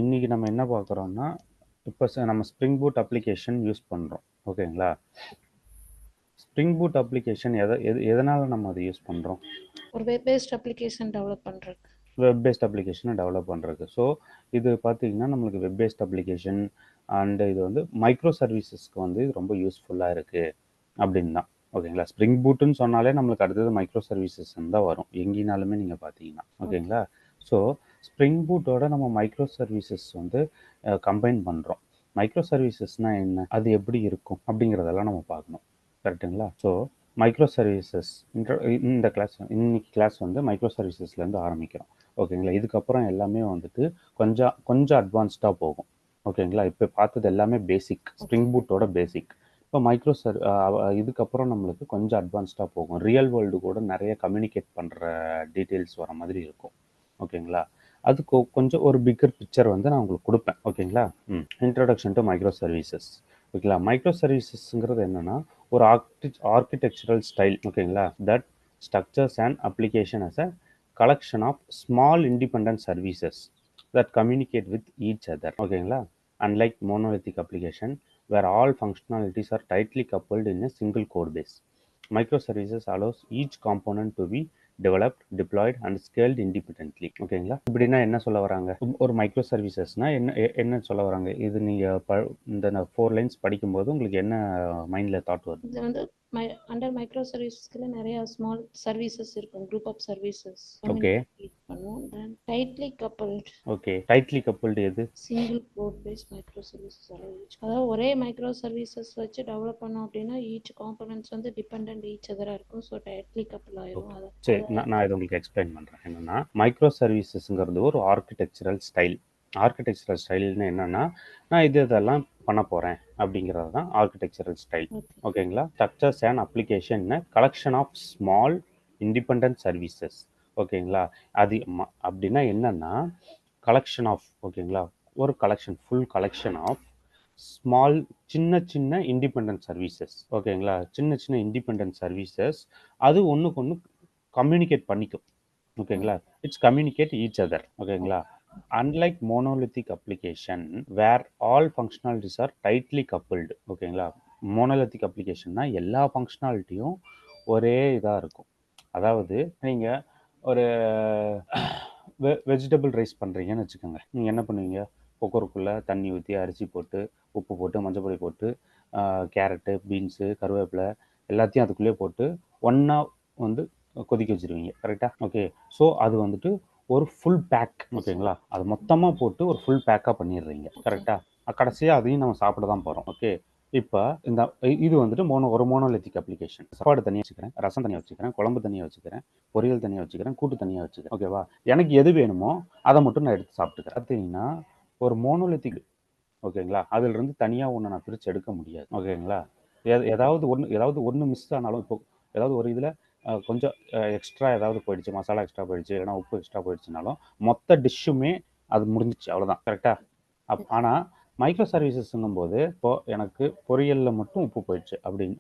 இன்னைக்கு நம்ம என்ன பார்க்குறோம்னா, இப்போ நம்ம ஸ்ப்ரிங் பூட் அப்ளிகேஷன் யூஸ் பண்ணுறோம். ஓகேங்களா? ஸ்ப்ரிங் பூட் அப்ளிகேஷன் எதனால நம்ம அதை யூஸ் பண்ணுறோம்? ஒரு வெப் பேஸ்ட் அப்ளிகேஷன் டெவலப் பண்றதுக்கு. வெப் பேஸ்ட் அப்ளிகேஷனை டெவலப் பண்ணுறதுக்கு. ஸோ இது பார்த்தீங்கன்னா நம்மளுக்கு வெப் பேஸ்ட் அப்ளிகேஷன் அண்ட் இது வந்து மைக்ரோ சர்வீசஸ்க்கு வந்து இது ரொம்ப யூஸ்ஃபுல்லாக இருக்குது அப்படின்னு தான். ஓகேங்களா? ஸ்ப்ரிங் பூட்டுன்னு சொன்னாலே நம்மளுக்கு அடுத்தது மைக்ரோ சர்வீசஸ் தான் வரும் எங்கேனாலுமே நீங்கள் பார்த்தீங்கன்னா. ஓகேங்களா? ஸோ ஸ்ப்ரிங் பூட்டோட நம்ம மைக்ரோ சர்வீசஸ் வந்து கம்பைன் பண்ணுறோம். மைக்ரோ சர்வீசஸ்னால் என்ன, அது எப்படி இருக்கும் அப்படிங்கிறதெல்லாம் நம்ம பார்க்கணும். கரெக்டுங்களா? ஸோ மைக்ரோ சர்வீசஸ் இந்த இன்னைக்கு கிளாஸ் வந்து மைக்ரோ சர்வீசஸ்லேருந்து ஆரம்பிக்கிறோம். ஓகேங்களா? இதுக்கப்புறம் எல்லாமே வந்துட்டு கொஞ்சம் அட்வான்ஸ்டாக போகும். ஓகேங்களா? இப்போ பார்த்தது எல்லாமே பேசிக், ஸ்ப்ரிங் பூட்டோட பேசிக். இப்போ இதுக்கப்புறம் நம்மளுக்கு கொஞ்சம் அட்வான்ஸ்டாக போகும். ரியல் வேர்ல்டு கூட நிறைய கம்யூனிகேட் பண்ணுற டீட்டெயில்ஸ் வர மாதிரி இருக்கும். ஓகேங்களா? அதுக்கு கொஞ்சம் ஒரு பிக்கர் பிக்சர் வந்து நான் உங்களுக்கு கொடுப்பேன். ஓகேங்களா? Introduction to micro services. ஓகேங்களா? மைக்ரோ சர்வீசஸ்ங்கிறது என்னன்னா ஒரு ஆர்கிடெக்சரல் ஸ்டைல். ஓகேங்களா? That structures and application as a collection of small independent services that communicate with each other. ஓகேங்களா? Unlike monolithic application where all functionalities are tightly coupled in a single code base, microservices allows each component to be developed, deployed and scaled independently. ஓகேங்களா? இப்படின்னா என்ன சொல்ல வராங்க? ஒரு micro சர்வீசஸ்னா என்ன சொல்ல வராங்க? இது நீங்கள் இந்த 4 லைன்ஸ் படிக்கும்போது உங்களுக்கு என்ன மைண்டில் தாட் வருது? இது வந்து அண்டர் மைக்ரோ சர்வீசஸ்க்குள்ள நிறைய ஸ்மால் சர்வீசஸ் இருக்கும், குரூப் ஆஃப் சர்வீசஸ் கம்யூனிகேட் பண்ணுவோம். Then tightly coupled. Okay, tightly coupled எது? Single code base micro services. அதாவது ஒரே மைக்ரோ சர்வீசஸ் வச்சு டெவலப் பண்ணோம் அப்படின்னா ஈச் காம்பனன்ட்ஸ் வந்து டிபெண்டன்ட் ஈச் அதரா இருக்கும். ஸோ டைட்லி கப்பல் ஆயிரும். சரி, நான் இதை உங்களுக்கு எக்ஸ்பிளைன் பண்ணுறேன். என்னன்னா மைக்ரோ சர்வீசஸ்ங்கிறது ஒரு ஆர்கிடெக்சரல் ஸ்டைல். ஆர்கிடெக்சரல் ஸ்டைல்னு என்னன்னா, நான் இதெல்லாம் பண்ண போகிறேன் அப்படிங்கிறது தான் ஆர்கிடெக்சரல் ஸ்டைல். ஓகேங்களா? Structures and application collection of small independent services. ஓகேங்களா? அது அப்படின்னா என்னன்னா கலெக்ஷன் ஆஃப், ஓகேங்களா, ஒரு collection, full collection of small, சின்ன இண்டிபெண்டன்ட் சர்வீசஸ். ஓகேங்களா? சின்ன இண்டிபெண்டன்ட் சர்வீசஸ் அது ஒன்றுக்கு ஒன்று கம்யூனிகேட் பண்ணிக்கும். ஓகேங்களா? It's communicate each other. ஓகேங்களா? Unlike monolithic application where all functionalities are tightly coupled. ஓகேங்களா? மோனோலித்திக் அப்ளிகேஷன்னா எல்லா ஃபங்க்ஷனாலிட்டியும் ஒரே இதாக இருக்கும். அதாவது நீங்கள் ஒரு வெஜிடபிள் ரைஸ் பண்ணுறீங்கன்னு வச்சுக்கோங்க. நீங்கள் என்ன பண்ணுவீங்க? குக்கருக்குள்ளே தண்ணி ஊற்றி அரிசி போட்டு உப்பு போட்டு மஞ்சள் பொடி போட்டு கேரட்டு, பீன்ஸு, கருவேப்பிலை எல்லாத்தையும் அதுக்குள்ளேயே போட்டு ஒன்றா வந்து கொதிக்க வச்சுருவீங்க. கரெக்டாக? ஓகே. ஸோ அது வந்துட்டு ஒரு ஃபுல் பேக். ஓகேங்களா? அது மொத்தமாக போட்டு ஒரு ஃபுல் பேக்காக பண்ணிடுறீங்க. கரெக்டாக? கடைசியாக அதையும் நம்ம சாப்பிட தான் போகிறோம். ஓகே. இப்போ இது வந்துட்டு ஒரு மோனோலித்திக் அப்ளிகேஷன். சாப்பாடு தனியாக வச்சுக்கிறேன், ரசம் தனியாக வச்சுக்கிறேன், குழம்பு தனியாக வச்சுக்கிறேன், பொரியல் தனியாக வச்சுக்கிறேன், கூட்டு தனியாக வச்சுக்கிறேன். ஓகேவா? எனக்கு எது வேணுமோ அதை மட்டும் நான் எடுத்து சாப்பிட்டுக்கிறேன். பார்த்தீங்கன்னா ஒரு மோனோலித்திக். ஓகேங்களா? அதுல இருந்து தனியாக ஒன்று நான் பிரித்து எடுக்க முடியாது. ஓகேங்களா? ஏதாவது ஒன்று மிஸ் ஆனாலும், இப்போ ஏதாவது ஒரு இதில் கொஞ்சம் எக்ஸ்ட்ரா ஏதாவது போயிடுச்சு, மசாலா எக்ஸ்ட்ரா போயிடுச்சு, இல்லைனா உப்பு எக்ஸ்ட்ரா போயிடுச்சுனாலும் மொத்த டிஷ்ஷுமே அது முடிஞ்சிச்சு, அவ்வளோதான். கரெக்டாக? ஆனால் மைக்ரோ சர்வீசஸ்ங்கும் போது இப்போது எனக்கு பொரியலில் மட்டும் உப்பு போயிடுச்சு,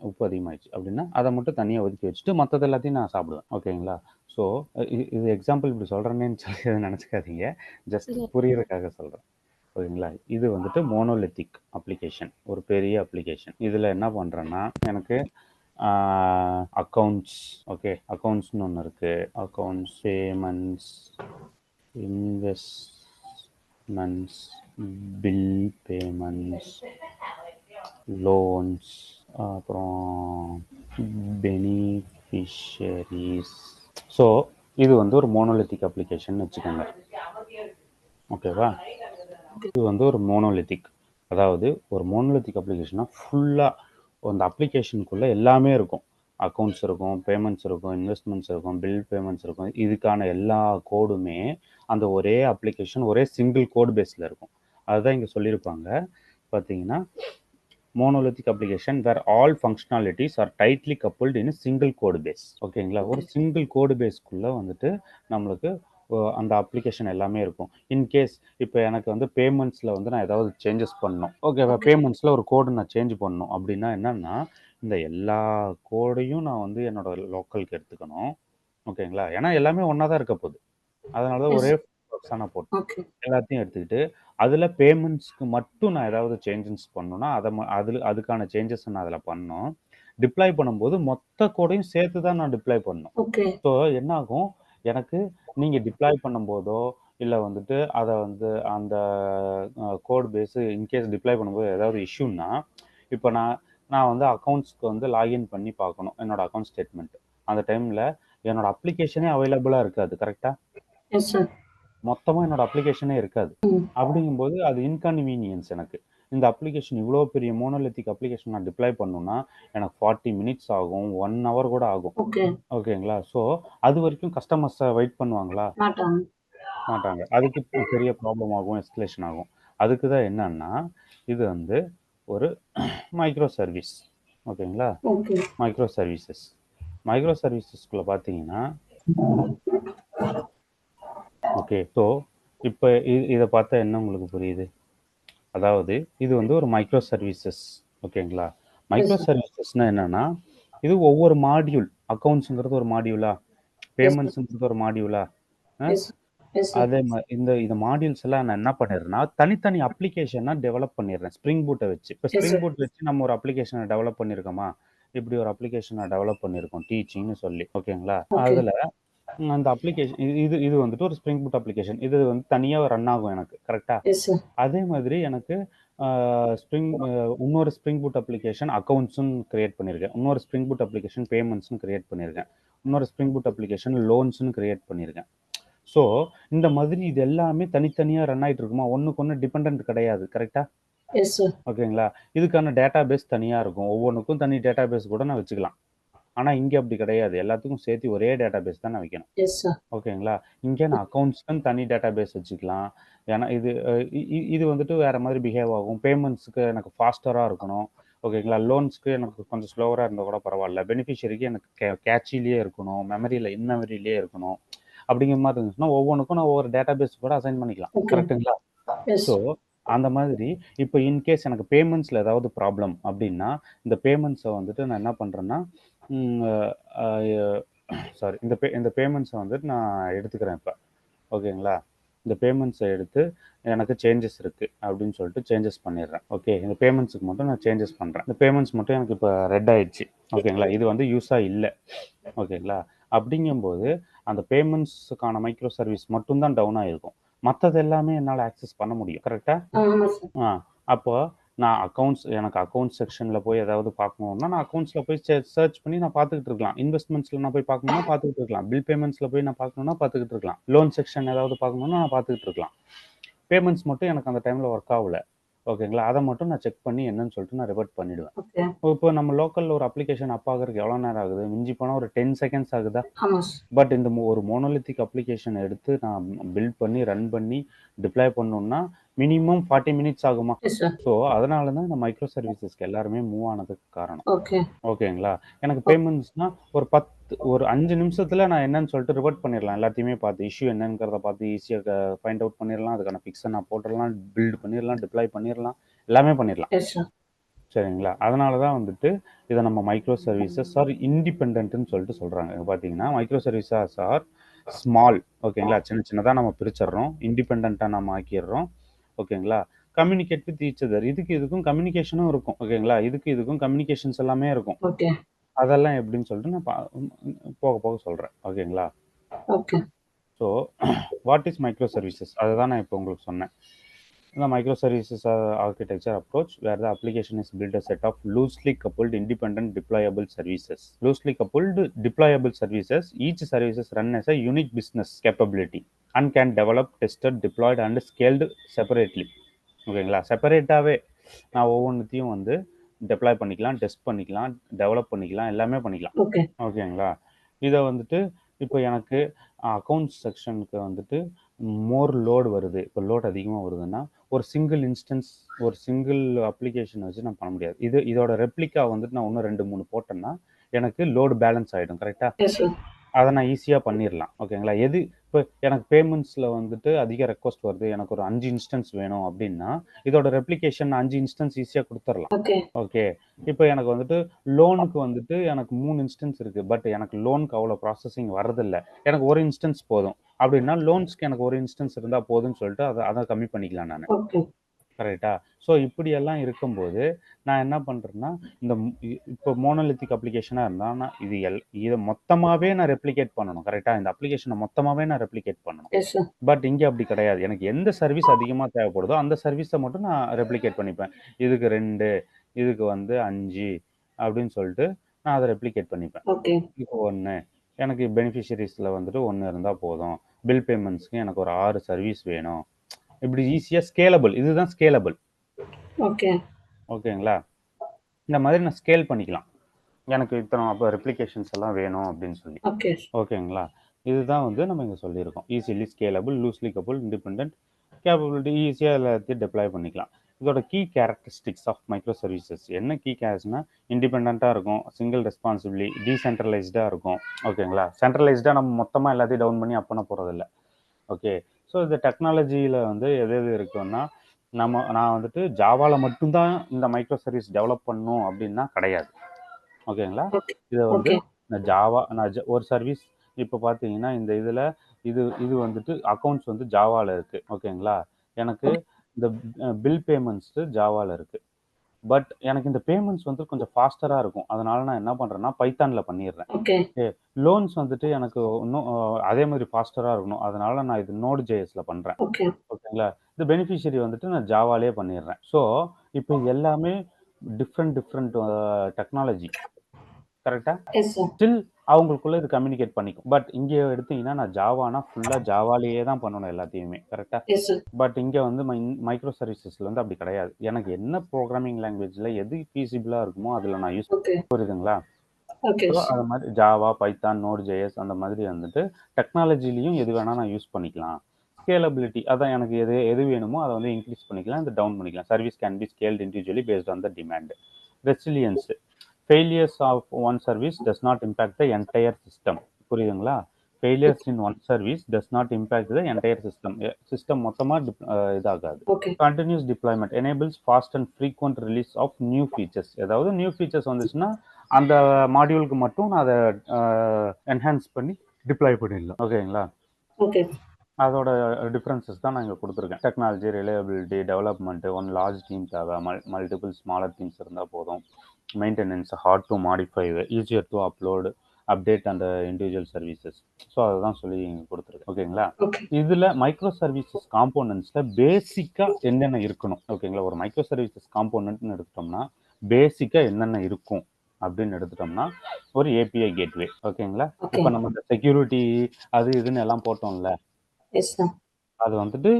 உப்பு அதிகமாகிடுச்சு அப்படின்னா அதை மட்டும் தனியாக ஒதுக்கி வச்சுட்டு மற்றது எல்லாத்தையும் நான் சாப்பிடுவேன். ஓகேங்களா? ஸோ இது எக்ஸாம்பிள் இப்படி சொல்கிறேன்னு சொல்லி நினச்சிக்காதீங்க, ஜஸ்ட் புரியறதுக்காக சொல்கிறேன். ஓகேங்களா? இது வந்துட்டு மோனோலித்திக் அப்ளிகேஷன், ஒரு பெரிய அப்ளிகேஷன். இதில் என்ன பண்ணுறேன்னா, எனக்கு அக்கௌண்ட்ஸ், ஓகே, அக்கௌண்ட்ஸ்னு ஒன்று இருக்குது. Accounts, payments, investments, bill payments, loans, அப்புறம் பெனிஃபிஷரிஸ். ஸோ இது வந்து ஒரு மோனோலித்திக் அப்ளிகேஷன் வச்சுக்கோங்க. ஓகேவா? இது வந்து ஒரு மோனோலித்திக், அதாவது ஒரு மோனோலித்திக் அப்ளிகேஷன்னா ஃபுல்லாக அந்த அப்ளிகேஷனுக்குள்ளே எல்லாமே இருக்கும். அக்கௌண்ட்ஸ் இருக்கும், பேமெண்ட்ஸ் இருக்கும், இன்வெஸ்ட்மெண்ட்ஸ் இருக்கும், பில் பேமெண்ட்ஸ் இருக்கும். இதுக்கான எல்லா கோடுமே அந்த ஒரே அப்ளிகேஷன், ஒரே சிங்கிள் கோட் பேஸில் இருக்கும். அதுதான் இங்கே சொல்லியிருப்பாங்க. பார்த்தீங்கன்னா monolithic application where all functionalities are tightly coupled in single code base. ஓகேங்களா? ஒரு சிங்கிள் கோடு பேஸ்க்குள்ளே வந்துட்டு நம்மளுக்கு அந்த அப்ளிகேஷன் எல்லாமே இருக்கும். இன்கேஸ் இப்போ எனக்கு வந்து பேமெண்ட்ஸில் வந்து நான் ஏதாவது சேஞ்சஸ் பண்ணணும், ஓகேவா? பேமெண்ட்ஸில் ஒரு கோடு நான் சேஞ்ச் பண்ணணும் அப்படின்னா என்னன்னா, இந்த எல்லா கோடையும் நான் வந்து என்னோட லோக்கலுக்கு எடுத்துக்கணும். ஓகேங்களா? ஏன்னா எல்லாமே ஒன்றா தான் இருக்க போகுது. அதனால தான் ஒரே நான் போட்டேன். எல்லாத்தையும் எடுத்துக்கிட்டு அதில் பேமெண்ட்ஸ்க்கு மட்டும் நான் ஏதாவது சேஞ்சஸ் பண்ணணும்னா அதுக்கான சேஞ்சஸ் நான் அதில் பண்ணணும். டிப்ளாய் பண்ணும்போது மொத்த கோடையும் சேர்த்து தான் நான் டிப்ளாய் பண்ணணும். ஓகே ஸோ என்ன ஆகும், எனக்கு நீங்கள் டிப்ளாய் பண்ணும்போதோ இல்லை வந்துட்டு அதை வந்து அந்த கோட் பேஸு இன்கேஸ் டிப்ளாய் பண்ணும்போது ஏதாவது இஷ்யூன்னா, இப்போ நான் வந்து அக்கௌண்ட்ஸ்க்கு வந்து லாகின் பண்ணி பார்க்கணும் என்னோட அக்கௌண்ட் ஸ்டேட்மெண்ட். அந்த டைமில் என்னோட அப்ளிகேஷனே அவைலபிளாக இருக்காது. கரெக்டாக எஸ் சார் மொத்தமாக என்னோட அப்ளிகேஷனே இருக்காது. அப்படிங்கும்போது அது இன்கன்வீனியன்ஸ் எனக்கு. இந்த அப்ளிகேஷன் இவ்வளோ பெரிய மோனோலித்திக் அப்ளிகேஷன் நான் டிப்ளாய் பண்ணணும்னா எனக்கு 40 மினிட்ஸ் ஆகும், 1 hour கூட ஆகும். ஓகே ஓகேங்களா? ஸோ அது வரைக்கும் கஸ்டமர்ஸை வெயிட் பண்ணுவாங்களா? மாட்டாங்க மாட்டாங்க. அதுக்கு பெரிய ப்ராப்ளம் ஆகும், எஸ்கலேஷன் ஆகும். அதுக்கு தான் என்னன்னா, இது வந்து ஒரு மைக்ரோ சர்வீஸ். ஓகேங்களா? Okay micro services. மைக்ரோ சர்வீசஸ்குள்ள பார்த்தீங்கன்னா, ஓகே. ஸோ இப்போ இதை பார்த்தா என்ன உங்களுக்கு புரியுது? அதாவது இது வந்து ஒரு மைக்ரோ சர்வீசஸ். ஓகேங்களா? Micro sir. சர்வீசஸ்னா என்னன்னா, இது ஒவ்வொரு மாடியூல். அக்கவுண்ட்ஸுங்கிறது ஒரு மாடியூலா, பேமெண்ட்ஸுங்கிறது ஒரு மாடியூலா, எஸ் எஸ் சார் அதே மாதிரி இந்த மாடியூல்ஸ் எல்லாம் நான் என்ன பண்ணிடுறேன்னா தனித்தனி அப்ளிகேஷனா டெவலப் பண்ணிடுறேன் ஸ்ப்ரிங் பூட்டை வச்சு. இப்போ Yes, ஸ்ப்ரிங் sir. பூட் வச்சு நம்ம ஒரு அப்ளிகேஷனை டெவலப் பண்ணியிருக்கோமா, இப்படி ஒரு அப்ளிகேஷனை டெவலப் பண்ணியிருக்கோம் டீச்சிங்னு சொல்லி. ஓகேங்களா? Okay. அதில் அந்த அப்ளிகேஷன் இது வந்துட்டு ஒரு ஸ்ப்ரிங் பூட் அப்ளிகேஷன். இது வந்து தனியாக ரன் ஆகும் எனக்கு. கரெக்டாக எஸ் சார் அதே மாதிரி எனக்கு இன்னொரு ஸ்ப்ரிங் பூட் அப்ளிகேஷன் அக்கௌண்ட்ஸ்னு கிரியேட் பண்ணியிருக்கேன். இன்னொரு ஸ்ப்ரிங் பூட் அப்ளிகேஷன் பேமெண்ட்ஸ்னு கிரியேட் பண்ணியிருக்கேன். இன்னொரு ஸ்ப்ரிங் பூட் அப்ளிகேஷன் லோன்ஸ்னு கிரியேட் பண்ணியிருக்கேன். ஸோ இந்த மாதிரி இது எல்லாமே தனித்தனியாக ரன் ஆகிட்டு இருக்குமா, ஒன்றுக்கு ஒன்று டிபெண்ட் கிடையாது. கரெக்டாக எஸ் சார் ஓகேங்களா? இதுக்கான டேட்டா பேஸ் தனியாக இருக்கும். ஒவ்வொன்றுக்கும் தனி டேட்டா பேஸ் கூட நான் வச்சுக்கலாம். ஆனால் இங்கே அப்படி கிடையாது. எல்லாத்துக்கும் சேர்த்து ஒரே டேட்டா பேஸ் தான் நான் வைக்கணும். எஸ் சார் ஓகேங்களா? இங்கே நான் அக்கௌண்ட்ஸ்க்குன்னு தனி டேட்டா பேஸ் வச்சுக்கலாம். ஏன்னா இது வந்துட்டு வேறு மாதிரி பிஹேவ் ஆகும். பேமெண்ட்ஸுக்கு எனக்கு ஃபாஸ்டராக இருக்கணும். ஓகேங்களா? லோன்ஸ்க்கு எனக்கு கொஞ்சம் ஸ்லோவராக இருந்தால் கூட பரவாயில்ல. பெனிஃபிஷரிக்கு எனக்கு கேட்சிலேயே இருக்கணும், மெமரியில் இன்மெமரியிலே இருக்கணும். அப்படிங்கிற மாதிரி இருந்துச்சுன்னா ஒவ்வொன்றுக்கும் நான் ஒவ்வொரு டேட்டா பேஸ் கூட அசைன் பண்ணிக்கலாம். Okay. கரெக்டுங்களா? எஸ் ஸோ அந்த மாதிரி இப்போ இன்கேஸ் எனக்கு பேமெண்ட்ஸில் ஏதாவது ப்ராப்ளம் அப்படின்னா இந்த பேமெண்ட்ஸை வந்துட்டு நான் என்ன பண்ணுறேன்னா சாரி இந்த பேமெண்ட்ஸை வந்துட்டு நான் எடுத்துக்கிறேன் இப்போ. ஓகேங்களா? இந்த பேமெண்ட்ஸை எடுத்து எனக்கு சேஞ்சஸ் இருக்குது அப்படின்னு சொல்லிட்டு சேஞ்சஸ் பண்ணிடுறேன். ஓகே, இந்த பேமெண்ட்ஸுக்கு மட்டும் நான் சேஞ்சஸ் பண்ணுறேன். இந்த பேமெண்ட்ஸ் மட்டும் எனக்கு இப்போ ரெட் ஆயிடுச்சு. ஓகேங்களா? இது வந்து யூஸாக இல்லை. ஓகேங்களா? அப்படிங்கும்போது அந்த பேமெண்ட்ஸுக்கான மைக்ரோ சர்வீஸ் மட்டும்தான் டவுன் ஆகிருக்கும். மற்றது எல்லாமே என்னால் ஆக்சஸ் பண்ண முடியும். கரெக்டாக? ஆமாம் சார் அப்போ நான் எனக்கு அக்கௌண்ட்ஸ் செக்ஷனில் போய் ஏதாவது பார்க்கணுன்னா நான் அக்கௌண்ட்ஸில் போய் சர்ச் பண்ணி நான் பார்த்துக்கிட்டு இருக்கலாம். இன்வெஸ்ட்மெண்ட்ஸில் நான் போய் பார்க்கணுன்னா பார்த்துக்கிட்டு இருக்கலாம். பில் பேமெண்ட்ஸில் போய் நான் பார்க்கணுன்னா பார்த்துக்கிட்டு இருக்கலாம். லோன் செக்ஷன் ஏதாவது பார்க்கணுன்னா நான் பார்த்துக்கிட்டு இருக்கலாம். பேமெண்ட்ஸ் மட்டும் எனக்கு அந்த டைமில் ஒர்க் ஆகல. ஓகேங்களா? அதை மட்டும் நான் செக் பண்ணி என்னன்னு சொல்லிட்டு நான் ரிவர்ட் பண்ணிவிடுவேன். ஓகே இப்போ நம்ம லோக்கலில் ஒரு அப்ளிகேஷன் அப் ஆகிறதுக்கு எவ்வளோ நேரம் ஆகுது? மிஞ்சி போனால் ஒரு 10 செகண்ட்ஸ் ஆகுதா? ஆமாம் சார் பட் இந்த ஒரு மோனோலித்திக் அப்ளிகேஷனை எடுத்து நான் பில்ட் பண்ணி ரன் பண்ணி டிப்ளாய் பண்ணணும்னா மினிமம் 40 மினிட்ஸ் ஆகுமா? எஸ் சார் ஸோ அதனால தான் இந்த மைக்ரோ சர்வீசஸ்க்கு எல்லாருமே மூவ் ஆனதுக்கு காரணம். ஓகே ஓகேங்களா? எனக்கு பேமெண்ட்ஸ்னா ஒரு 5 நிமிஷத்துல நான் என்னன்னு சொல்லிட்டு ரிவர்ட் பண்ணிடலாம். எல்லாத்தையுமே பார்த்து இஷ்யூ என்னங்கிறத பார்த்து ஈஸியாக ஃபைண்ட் அவுட் பண்ணிடலாம். அதுக்கான ஃபிக்ஸை நான் போட்டுடலாம், பில்ட் பண்ணிடலாம், டிப்ளாய் பண்ணிடலாம், எல்லாமே பண்ணிடலாம். எஸ் சார் சரிங்களா? அதனால தான் வந்துட்டு இதை நம்ம மைக்ரோ சர்வீசஸ் ஆர் இண்டிபெண்ட்னு சொல்லிட்டு சொல்கிறாங்க. பார்த்தீங்கன்னா மைக்ரோ சர்வீசஸ் ஆர் ஸ்மால். ஓகேங்களா? சின்ன சின்னதாக நம்ம பிரிச்சிடுறோம், இண்டிபெண்ட்டாக நம்ம ஆக்கிடுறோம். ஓகேங்களா? Communicate with each other. இதுக்கும் கம்யூனிகேஷனும் இருக்கும். ஓகேங்களா? இதுக்கும் கம்யூனிகேஷன்ஸ் எல்லாமே இருக்கும். ஓகே அதெல்லாம் எப்படின்னு சொல்லிட்டு நான் போக போக சொல்கிறேன். ஓகேங்களா? Okay so what is micro services அதை தான் நான் இப்போ உங்களுக்கு சொன்னேன். The microservices architecture approach where the application is built a set of loosely coupled independent deployable services. Loosely coupled deployable services, each services run as a unique business capability and can develop, tested, deployed and scaled separately. ஓகேங்களா? செப்பரேட்டாகவே நான் ஒவ்வொன்றுத்தையும் வந்து deploy பண்ணிக்கலாம், test பண்ணிக்கலாம், develop பண்ணிக்கலாம், எல்லாமே பண்ணிக்கலாம். Okay ஓகேங்களா? இதை வந்துட்டு இப்போ எனக்கு அக்கௌண்ட்ஸ் செக்ஷனுக்கு வந்துட்டு மோர் லோடு வருது. இப்போ லோட் அதிகமாக வருதுன்னா ஒரு சிங்கிள் அப்ளிகேஷன் வச்சு நான் பண்ண முடியாது. இதோட ரெப்ளிகா வந்துட்டு நான் இன்னும் 2-3 போட்டேன்னா எனக்கு லோடு பேலன்ஸ் ஆகிடும். கரெக்டாக? எஸ் சார் அதை நான் ஈஸியாக பண்ணிடலாம். ஓகேங்களா? இப்போ எனக்கு பேமெண்ட்ஸில் வந்துட்டு அதிக ரெக்வஸ்ட் வருது, எனக்கு ஒரு 5 இன்ஸ்டன்ஸ் வேணும் அப்படின்னா இதோட ரெப்ளிகேஷன் 5 இன்ஸ்டன்ஸ் ஈஸியாக கொடுத்துடலாம். ஓகே ஓகே, இப்போ எனக்கு வந்துட்டு லோனுக்கு வந்துட்டு எனக்கு 3 இன்ஸ்டன்ஸ் இருக்குது. பட் எனக்கு லோனுக்கு அவ்வளோ ப்ராசஸிங் வரதில்லை. எனக்கு ஒரு இன்ஸ்டன்ஸ் போதும். அப்படின்னா லோன்ஸ்க்கு எனக்கு ஒரு இன்ஸ்டன்ஸ் இருந்தால் போதும்னு சொல்லிட்டு அதை கம்மி பண்ணிக்கலாம் நான். ஓகே கரெக்டா? ஸோ இப்படியெல்லாம் இருக்கும்போது நான் என்ன பண்ணுறேன்னா, இந்த இப்போ மோனோலித்திக் அப்ளிகேஷனாக இருந்தால் நான் இதை மொத்தமாகவே நான் ரெப்ளிகேட் பண்ணணும். கரெக்டா? இந்த அப்ளிகேஷனை மொத்தமாகவே நான் ரெப்ளிகேட் பண்ணணும். எஸ் சார் பட் இங்கே அப்படி கிடையாது. எனக்கு எந்த சர்வீஸ் அதிகமாக தேவைப்படுதோ அந்த சர்வீஸை மட்டும் நான் ரெப்ளிகேட் பண்ணிப்பேன். இதுக்கு 2, இதுக்கு 5 அப்படின்னு சொல்லிட்டு நான் அதை ரெப்ளிகேட் பண்ணிப்பேன். ஓகே இப்போ 1 எனக்கு பெனிஃபிஷரிஸில் வந்துட்டு 1 இருந்தால் போதும். பில் பேமெண்ட்ஸ்க்கு எனக்கு ஒரு 6 சர்வீஸ் வேணும். இப்படி ஈஸியாக ஸ்கேலபிள். இதுதான் ஸ்கேலபிள். ஓகே ஓகேங்களா? இந்த மாதிரி நான் ஸ்கேல் பண்ணிக்கலாம். எனக்கு இத்தனை அப்போ ரெப்ளிகேஷன்ஸ் எல்லாம் வேணும் அப்படின்னு சொல்லி. ஓகே ஓகேங்களா? இதுதான் வந்து நம்ம இங்கே சொல்லியிருக்கோம். Easily scalable, loosely couple, independent, capability, ஈஸியாக எல்லாத்தையும் டெப்ளாய் பண்ணிக்கலாம். இதோட key characteristics of micro services என்ன கீ கேரக்டர்ஸ்னா, இண்டிபெண்ட்டாக இருக்கும், சிங்கிள் ரெஸ்பான்சிபிலி, டீசென்ட்ரலைஸ்டாக இருக்கும். ஓகேங்களா? சென்ட்ரலைஸ்டாக நம்ம மொத்தமாக எல்லாத்தையும் டவுன் பண்ணி அப் பண்ண போகிறதில்ல. ஓகே. ஸோ இந்த டெக்னாலஜியில் வந்து எது எது இருக்குன்னா, நான் வந்துட்டு ஜாவாவில் மட்டும்தான் இந்த மைக்ரோ சர்வீஸ் டெவலப் பண்ணணும் அப்படின்னா கிடையாது. ஓகேங்களா? ஓகே இதை வந்து ஓகே நான் ஒரு சர்வீஸ் இப்போ பார்த்தீங்கன்னா இந்த இதில் இது வந்துட்டு அக்கௌண்ட்ஸ் வந்து ஜாவாவில் இருக்குது. ஓகேங்களா? எனக்கு இந்த பில் பேமெண்ட்ஸு ஜாவாவில் இருக்குது. பட் எனக்கு இந்த பேமெண்ட்ஸ் வந்து கொஞ்சம் ஃபாஸ்டராக இருக்கும். அதனால நான் என்ன பண்ணுறேன்னா பைத்தானில் பண்ணிடுறேன். ஓகே லோன்ஸ் வந்துட்டு எனக்கு இன்னும் அதே மாதிரி ஃபாஸ்டராக இருக்கணும். அதனால நான் இது நோட் ஜேஎஸ்ல பண்ணுறேன். ஓகே ஓகேங்களா? இந்த பெனிஃபிஷரி வந்துட்டு நான் ஜாவாலே பண்ணிடுறேன். ஸோ இப்போ எல்லாமே டிஃப்ரெண்ட் டெக்னாலஜி. கரெக்டா? எஸ் சார் ஸ்டில் அவங்களுக்குள்ள இது கம்யூனிகேட் பண்ணிக்கும். பட் இங்கே எடுத்தீங்கன்னா நான் ஜாவானா ஃபுல்லாக ஜாவாலேயே தான் பண்ணணும் எல்லாத்தையுமே. கரெக்டா? எஸ் சார் பட் இங்கே வந்து மைக்ரோ சர்வீசஸில் வந்து அப்படி கிடையாது. எனக்கு என்ன ப்ரோக்ராமிங் லாங்குவேஜில் எது ஃபீஸிபிளாக இருக்குமோ அதில் நான் யூஸ் ஓகே புரியுதுங்களா? ஓகே ஸோ அது மாதிரி ஜாவா, பைத்தான், நோட் ஜேஎஸ் அந்த மாதிரி வந்துட்டு டெக்னாலஜிலையும் எது வேணால் நான் யூஸ் பண்ணிக்கலாம். ஸ்கேலபிலிட்டி அதான் எனக்கு எது வேணுமோ அதை வந்து இன்க்ரீஸ் பண்ணிக்கலாம், இந்த டவுன் பண்ணிக்கலாம். Service can be scaled individually based on the demand. Resilience, failures of one service does not impact the entire system. புரியுதுங்களா? Failures in one service does not impact the entire system. System மொத்தமாக இதாகாது. Okay continuous deployment enables fast and frequent release of new features. ஏதாவது new features வந்துச்சுன்னா அந்த மாடியூலுக்கு மட்டும் நான் அதை enhance பண்ணி டிப்ளாய் பண்ணிடலாம். ஓகேங்களா? ஓகே அதோட டிஃப்ரென்சஸ் தான் நான் இங்கே கொடுத்துருக்கேன். Technology, reliability, development, large team தேவை, மல்டிபிள் ஸ்மாலர் டீம்ஸ் இருந்தால் போதும். Maintenance, hard to modify, easier to upload, update அந்த இண்டிவிஜுவல் சர்வீசஸ். ஸோ அதுதான் சொல்லி இங்கே கொடுத்துருக்கேன். ஓகேங்களா? ஓகே இதில் மைக்ரோ சர்வீசஸ் காம்போனன்ட்ஸில் பேசிக்காக என்னென்ன இருக்கணும்? ஓகேங்களா? ஒரு மைக்ரோ சர்வீசஸ் காம்போனன்ட்னு எடுத்துட்டோம்னா பேசிக்காக என்னென்ன இருக்கும் அப்படின்னு எடுத்துட்டோம்னா ஒரு ஏபிஐ கேட்வே. ஓகேங்களா? ஓகே இப்போ நம்ம இந்த செக்யூரிட்டி அது இதுன்னு எல்லாம் போட்டோம்ல, எஸ் சார் அது வந்துட்டு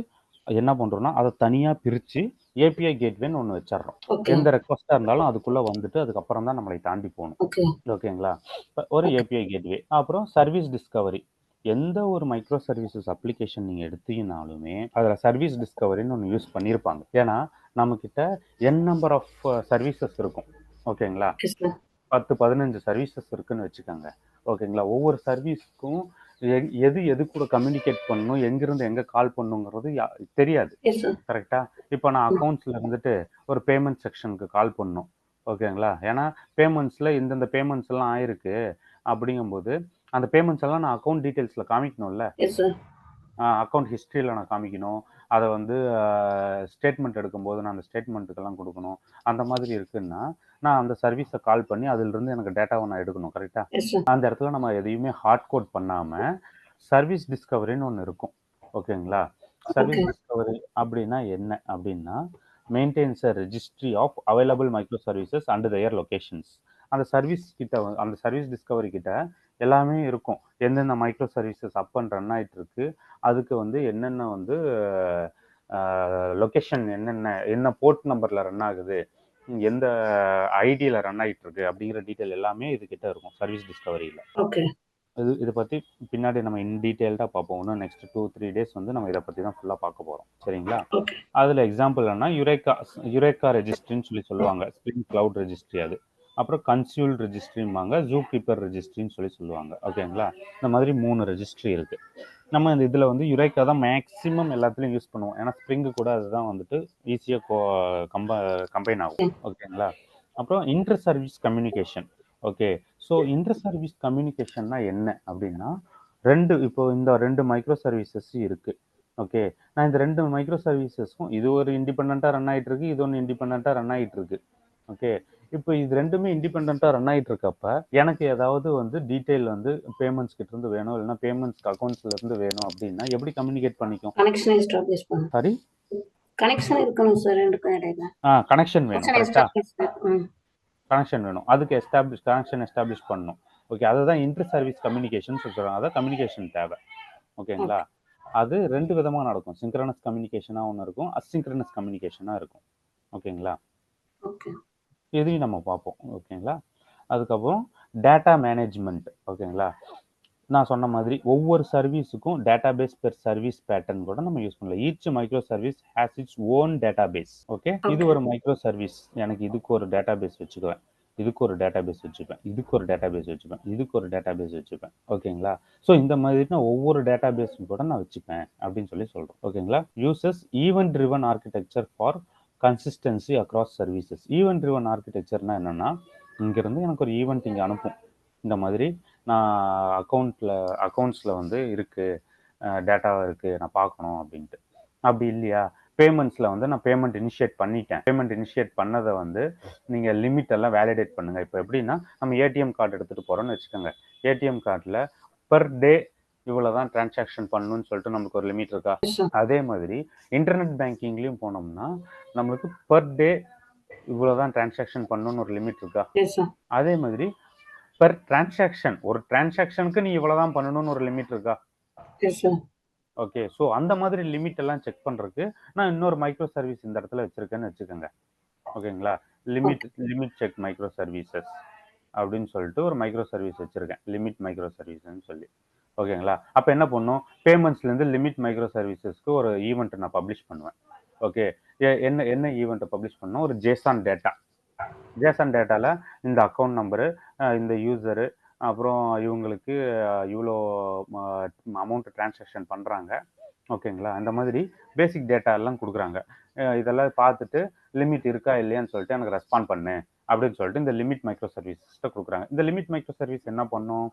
என்ன பண்ணுறோம்னா அதை தனியாக பிரித்து ஏபிஐ கேட்வேன்னு ஒன்று வச்சிடுறோம். ஓகே எந்த ரெக்வஸ்ட்டாக இருந்தாலும் அதுக்குள்ளே வந்துட்டு அதுக்கப்புறம் தான் நம்மளை தாண்டி போகணும். ஓகே ஓகேங்களா? ஒரு ஏபிஐ கேட்வே. அப்புறம் சர்வீஸ் டிஸ்கவரி. எந்த ஒரு மைக்ரோ சர்வீசஸ் அப்ளிகேஷன் நீங்கள் எடுத்தீங்கனாலுமே அதில் சர்வீஸ் டிஸ்கவரின்னு ஒன்று யூஸ் பண்ணியிருப்பாங்க. ஏன்னா நம்மக்கிட்ட என் நம்பர் ஆஃப் சர்வீசஸ் இருக்கும். ஓகேங்களா? எஸ் சார் 10-15 சர்வீசஸ் இருக்குன்னு வச்சுக்கோங்க. ஓகேங்களா? ஒவ்வொரு சர்வீஸ்க்கும் எது கூட கம்யூனிகேட் பண்ணணும், எங்கிருந்து எங்கே கால் பண்ணுங்கிறது தெரியாது. எஸ் சார் கரெக்டா? இப்போ நான் அக்கௌண்ட்ஸில் இருந்துட்டு ஒரு பேமெண்ட் செக்ஷனுக்கு கால் பண்ணணும். ஓகேங்களா? ஏன்னா பேமெண்ட்ஸில் இந்தந்த பேமெண்ட்ஸ் எல்லாம் ஆயிருக்கு அப்படிங்கும்போது அந்த பேமெண்ட்ஸ் எல்லாம் நான் அக்கௌண்ட் டீட்டெயில்ஸில் காமிக்கணும்ல, எஸ் சார் அக்கௌண்ட் ஹிஸ்ட்ரியில் நான் காமிக்கணும். அதை வந்து ஸ்டேட்மெண்ட் எடுக்கும்போது நான் அந்த ஸ்டேட்மெண்ட்டுக்கெல்லாம் கொடுக்கணும். அந்த மாதிரி இருக்குன்னா நான் அந்த சர்வீஸை கால் பண்ணி அதிலிருந்து எனக்கு டேட்டாவை நான் எடுக்கணும். கரெக்டாக? எஸ் சார் அந்த இடத்துல நம்ம எதையுமே ஹார்ட் கோட் பண்ணாமல் சர்வீஸ் டிஸ்கவரின்னு ஒன்று இருக்கும். ஓகேங்களா? சர்வீஸ் டிஸ்கவரி அப்படின்னா என்ன அப்படின்னா maintains a registry of available micro services and their locations. அந்த சர்வீஸ் டிஸ்கவரி கிட்ட எல்லாமே இருக்கும். எந்தெந்த micro services up and run ஆகிட்டு இருக்கு, அதுக்கு வந்து என்னென்ன வந்து லொக்கேஷன், என்ன போர்ட் நம்பரில் ரன் ஆகுது, எந்த ஐடியில் ரன் ஆகிட்டு இருக்கு அப்படிங்கிற டீட்டெயில் எல்லாமே இதுகிட்ட இருக்கும் சர்வீஸ் டிஸ்கவரியில். ஓகே இதை பற்றி பின்னாடி நம்ம இன் டீட்டெயில்டாக பார்ப்போம். இன்னும் நெக்ஸ்ட் 2-3 டேஸ் வந்து நம்ம இதை பற்றி தான் ஃபுல்லாக பார்க்க போகிறோம். சரிங்களா? ஓகே அதில் எக்ஸாம்பிள் என்ன, யுரேக்கா ரெஜிஸ்ட்ரின்னு சொல்லுவாங்க. Spring cloud registry. அது அப்புறம் கன்சியூல் ரெஜிஸ்ட்ரிம்பாங்க, ஜூ கீப்பர் ரெஜிஸ்ட்ரின்னு சொல்லுவாங்க. ஓகேங்களா? இந்த மாதிரி 3 ரெஜிஸ்ட்ரி இருக்குது. நம்ம இந்த இதில் வந்து யுரேக்கா தான் மேக்ஸிமம் எல்லாத்துலேயும் யூஸ் பண்ணுவோம். ஏன்னா ஸ்ப்ரிங்கு கூட அதுதான் வந்துட்டு ஈஸியாக கம்பைன் ஆகும். ஓகேங்களா? அப்புறம் inter service communication. Okay. So inter service கம்யூனிகேஷன்னா என்ன அப்படின்னா இப்போ இந்த 2 மைக்ரோ சர்வீசஸ் இருக்கு. ஓகே. நான் இந்த 2 மைக்ரோ சர்வீசஸ்க்கும் இது ஒரு இண்டிபெண்டன்ட்டா ரன் ஆயிட்டு இருக்கு. இது ஒண்ணு இண்டிபெண்டன்ட்டா ரன் ஆயிட்டு இருக்கு. ஓகே. இப்போ இது 2மே இண்டிபெண்டன்ட்டா ரன் ஆயிட்டு இருக்கப்ப, எனக்கு ஏதாவது வந்து டீட்டெயில் வந்து பேமெண்ட்ஸ் கிட்ட இருந்து வேணும், இல்லைன்னா பேமெண்ட்ஸ் அக்கவுண்ட்ஸ்ல இருந்து வேணும் அப்படின்னா எப்படி கம்யூனிகேட் பண்ணிக்கும்? கனெக்ஷன் எஸ்டாப்ளிஷ் பண்ணணும். சாரி? கனெக்ஷன் இருக்கணும் சார் ரெண்டுக்கும் இடையில. கனெக்ஷன் வேணும். கரெக்ட்டா? ம். கனெக்ஷன் வேணும். அதுக்கு கனெக்ஷன் எஸ்டாப்ளிஷ் பண்ணணும். ஓகே. அதுதான் இன்டர் சர்வீஸ் கம்யூனிகேஷன் சொல்றாங்க. அதான் கம்யூனிகேஷன் தேவை. ஓகேங்களா? அது 2 விதமா நடக்கும். சிங்க்ரனஸ் கம்யூனிகேஷனா ஒண்ணு இருக்கும். அசிங்க்ரனஸ் கம்யூனிகேஷனா இருக்கும். ஓகேங்களா? ஓகே. இதையும் நம்ம பார்ப்போம். ஓகேங்களா? அதுக்கப்புறம் டேட்டா மேனேஜ்மெண்ட். ஓகேங்களா? நான் சொன்ன மாதிரி ஒவ்வொரு சர்வீஸுக்கும் டேட்டாபேஸ் பெர் சர்வீஸ் பேட்டர்ன் கூட நம்ம யூஸ் பண்ணலாம். Each micro service has its own database. Okay. இது ஒரு மைக்ரோ சர்வீஸ். எனக்கு இதுக்கு ஒரு டேட்டாபேஸ் வச்சுக்குவேன். இதுக்கு ஒரு டேட்டாபேஸ் வச்சுப்பேன். இதுக்கு ஒரு டேட்டாபேஸ் வச்சுப்பேன். இதுக்கு ஒரு டேட்டாபேஸ் வச்சுப்பேன். ஓகேங்களா? ஸோ இந்த மாதிரி நான் ஒவ்வொரு டேட்டாபேஸும் கூட நான் வச்சுப்பேன் அப்படின்னு சொல்றோம். ஓகேங்களா? Uses event driven architecture for consistency across services. Event driven ஆர்கிடெக்சர்னா என்னன்னா, இங்கிருந்து எனக்கு ஒரு ஈவெண்ட் இங்கே அனுப்பும். இந்த மாதிரி நான் அக்கௌண்ட்ஸில் வந்து இருக்கு, டேட்டா இருக்கு, நான் பார்க்கணும் அப்படின்ட்டு. அப்படி இல்லையா, பேமெண்ட்ஸில் வந்து நான் பேமெண்ட் இனிஷியேட் பண்ணிட்டேன். பேமெண்ட் இனிஷியேட் பண்ணதை வந்து நீங்கள் லிமிட் எல்லாம் வேலிடேட் பண்ணுங்க. இப்போ எப்படின்னா, நம்ம ஏடிஎம் கார்டு எடுத்துகிட்டு போகிறோம்னு வச்சுக்கோங்க. ஏடிஎம் கார்டில் பெர் டே இவ்வளோ தான் டிரான்சாக்ஷன் பண்ணணும்னு சொல்லிட்டு நமக்கு ஒரு லிமிட் இருக்கா? அதே மாதிரி இன்டர்நெட் பேங்கிங்லேயும் போனோம்னா நம்மளுக்கு பெர் டே இவ்வளோ தான் டிரான்சாக்ஷன் பண்ணணும்னு ஒரு லிமிட் இருக்கா? அதே மாதிரி பெர் டிரான்சாக்ஷன், ஒரு டிரான்சாக்ஷனுக்கு நீ இவ்வளவுதான் பண்ணணும்னு ஒரு லிமிட் இருக்கா? ஓகே. ஸோ அந்த மாதிரி லிமிட் எல்லாம் செக் பண்றதுக்கு நான் இன்னொரு மைக்ரோ சர்வீஸ் இந்த இடத்துல வச்சிருக்கேன்னு வச்சுக்கோங்க. ஓகேங்களா? லிமிட் செக் மைக்ரோ சர்வீசஸ் அப்படின்னு சொல்லிட்டு ஒரு மைக்ரோ சர்வீஸ் வச்சிருக்கேன். லிமிட் மைக்ரோ சர்வீஸ்ன்னு சொல்லி. ஓகேங்களா? அப்போ என்ன பண்ணும், பேமெண்ட்ஸ்லேருந்து லிமிட் மைக்ரோ சர்வீசஸ்க்கு ஒரு ஈவெண்ட் நான் பப்ளிஷ் பண்ணுவேன். ஓகே. என்ன ஈவெண்ட்டை பப்ளிஷ் பண்ணோம், ஒரு ஜேசான் டேட்டா. ஜேசன் டேட்டாவில் இந்த அக்கௌண்ட் நம்பரு, இந்த யூசரு, அப்புறம் இவங்களுக்கு இவ்வளோ அமௌண்ட் டிரான்சாக்ஷன் பண்ணுறாங்க. ஓகேங்களா? அந்த மாதிரி பேசிக் டேட்டா எல்லாம் கொடுக்குறாங்க. இதெல்லாம் பார்த்துட்டு லிமிட் இருக்கா இல்லையான்னு சொல்லிட்டு எனக்கு ரெஸ்பாண்ட் பண்ணு அப்படின்னு சொல்லிட்டு இந்த லிமிட் மைக்ரோ சர்வீஸை கொடுக்குறாங்க. இந்த லிமிட் மைக்ரோ சர்வீஸ் என்ன பண்ணும்,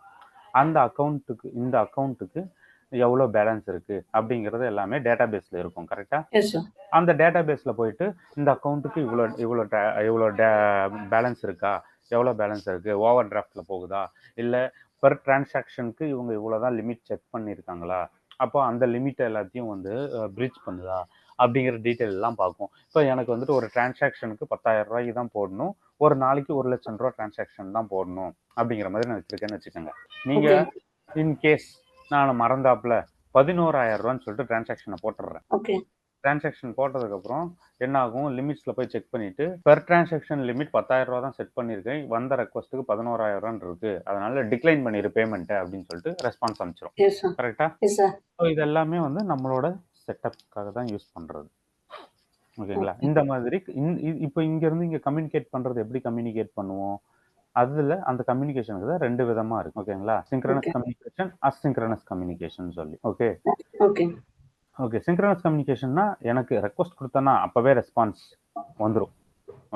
அந்த அக்கௌண்ட்டுக்கு இந்த அக்கௌண்ட்டுக்கு எவ்வளோ பேலன்ஸ் இருக்கு அப்படிங்கிறது எல்லாமே டேட்டா பேஸில் இருக்கும். கரெக்டா? அந்த டேட்டா பேஸில் போயிட்டு இந்த அக்கௌண்ட்டுக்கு இவ்வளோ பேலன்ஸ் இருக்கா, எவ்வளோ பேலன்ஸ் இருக்கு, ஓவர் டிராஃப்டில் போகுதா, இல்லை பெர் டிரான்சாக்ஷனுக்கு இவங்க இவ்வளோதான் லிமிட் செக் பண்ணியிருக்காங்களா, அப்போ அந்த லிமிட் எல்லாத்தையும் வந்து பிரீச் பண்ணுதா அப்படிங்கிற டீட்டெயில் எல்லாம் பார்க்கும். இப்போ எனக்கு வந்துட்டு ஒரு டிரான்சாக்ஷனுக்கு 10,000 ரூபாய்க்கு தான் போடணும், ஒரு நாளைக்கு 1,00,000 ரூபா டிரான்சாக்ஷன் தான் போடணும் அப்படிங்கிற மாதிரி நான் வச்சிருக்கேன்னு வச்சுக்கோங்க. நீங்கள் இன்கேஸ் நான் மறந்தாப்புல 11,000 ரூபான்னு சொல்லிட்டு டிரான்சாக்ஷனை போட்டுடுறேன். டிரான்சாக்ஷன் போட்டதுக்கப்புறம் என்ன ஆகும், லிமிட்ஸில் போய் செக் பண்ணிட்டு பெர் டிரான்சாக்ஷன் லிமிட் 10,000 ரூபா தான் செட் பண்ணியிருக்கேன், வந்த ரெக்வஸ்ட்டுக்கு 11,000 ரூபான்னு இருக்கு, அதனால டிக்ளைன் பண்ணிடு பேமெண்ட்டை அப்படின்னு சொல்லிட்டு ரெஸ்பான்ஸ் அனுப்பிச்சிடும். கரெக்டா? ஸோ இது எல்லாமே வந்து நம்மளோட செட்டப்காக தான் யூஸ் பண்ணுறது. ஓகேங்களா? இந்த மாதிரி இப்போ இங்கேருந்து இங்கே கம்யூனிகேட் பண்ணுறது எப்படி கம்யூனிகேட் பண்ணுவோம், அதில் அந்த கம்யூனிகேஷனுக்கு தான் 2 விதமாக இருக்கு. ஓகேங்களா? சிங்க்ரனஸ் கம்யூனிகேஷன், அசிங்க்ரனஸ் கம்யூனிகேஷன் சொல்லி. ஓகே. சிங்க்ரனஸ் கம்யூனிகேஷன்னா எனக்கு ரெக்வஸ்ட் கொடுத்தேன்னா அப்போவே ரெஸ்பான்ஸ் வந்துடும்.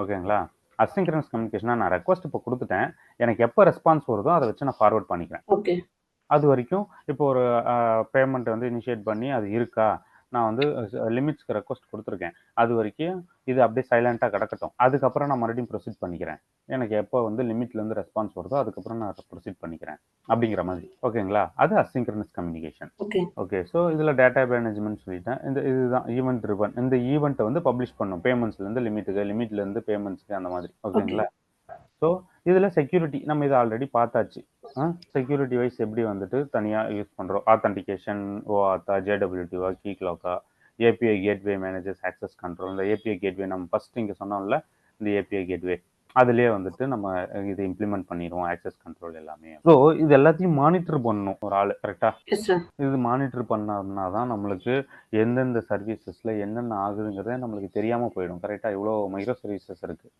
ஓகேங்களா? அசிங்க்ரனஸ் கம்யூனிகேஷனா நான் ரெக்வஸ்ட் இப்போ கொடுத்துட்டேன், எனக்கு எப்போ ரெஸ்பான்ஸ் வருதோ அதை வச்சு நான் ஃபார்வர்ட் பண்ணிக்கிறேன். அது வரைக்கும் இப்போ ஒரு பேமெண்ட் வந்து இனிஷியேட் பண்ணி அது இருக்கா, நான் வந்து லிமிட்ஸ்க்கு ரெக்வஸ்ட் கொடுத்துருக்கேன், அது வரைக்கும் இது அப்படியே சைலண்ட்டாக கிடக்கட்டும், அதுக்கப்புறம் நான் மறுபடியும் ப்ரொசீட் பண்ணிக்கிறேன். எனக்கு எப்போ வந்து லிமிட்லேருந்து ரெஸ்பான்ஸ் வருதோ அதுக்கப்புறம் நான் ப்ரொசீட் பண்ணிக்கிறேன் அப்படிங்கிற மாதிரி. ஓகேங்களா? அது அசிங்க்ரனஸ் கம்யூனிகேஷன். ஓகே. ஸோ இதில் டேட்டா மேனேஜ்மெண்ட் சொல்லிட்டேன். இதுதான் ஈவெண்ட் ட்ரிவன். இந்த ஈவெண்ட்டை வந்து பப்ளிஷ் பண்ணும், பேமெண்ட்ஸ்லேருந்து லிமிட்டுக்கு, லிமிட்லேருந்து பேமெண்ட்ஸ்க்கு, அந்த மாதிரி. ஓகேங்களா? ஸோ இதில் செக்யூரிட்டி நம்ம இதை ஆல்ரெடி பார்த்தாச்சு. செக்யூரிட்டி வைஸ் எப்படி வந்துட்டு தனியாக யூஸ் பண்ணுறோம், ஆத்தன்டிகேஷன், OAuth, JWT, கீ க்ளாக்கா, API gateway managers access control. இந்த ஏபிஐ கேட்வே நம்ம ஃபர்ஸ்ட் இங்கே சொன்னோம்ல, இந்த ஏபிஐ கேட்வே அதுலேயே வந்துட்டு நம்ம இதை இம்ப்ளிமெண்ட் பண்ணிடுவோம், ஆக்சஸ் கண்ட்ரோல் எல்லாமே. ஸோ இது எல்லாத்தையும் மானிட்டர் பண்ணணும் ஒரு ஆள். கரெக்டா? இது மானிட்டர் பண்ணோம்னா தான் நம்மளுக்கு எந்தெந்த சர்வீசஸில் என்னென்ன ஆகுதுங்கிறதே நம்மளுக்கு தெரியாமல் போயிடும். கரெக்டாக? இவ்வளோ மைக்ரோ சர்வீசஸ் இருக்குது,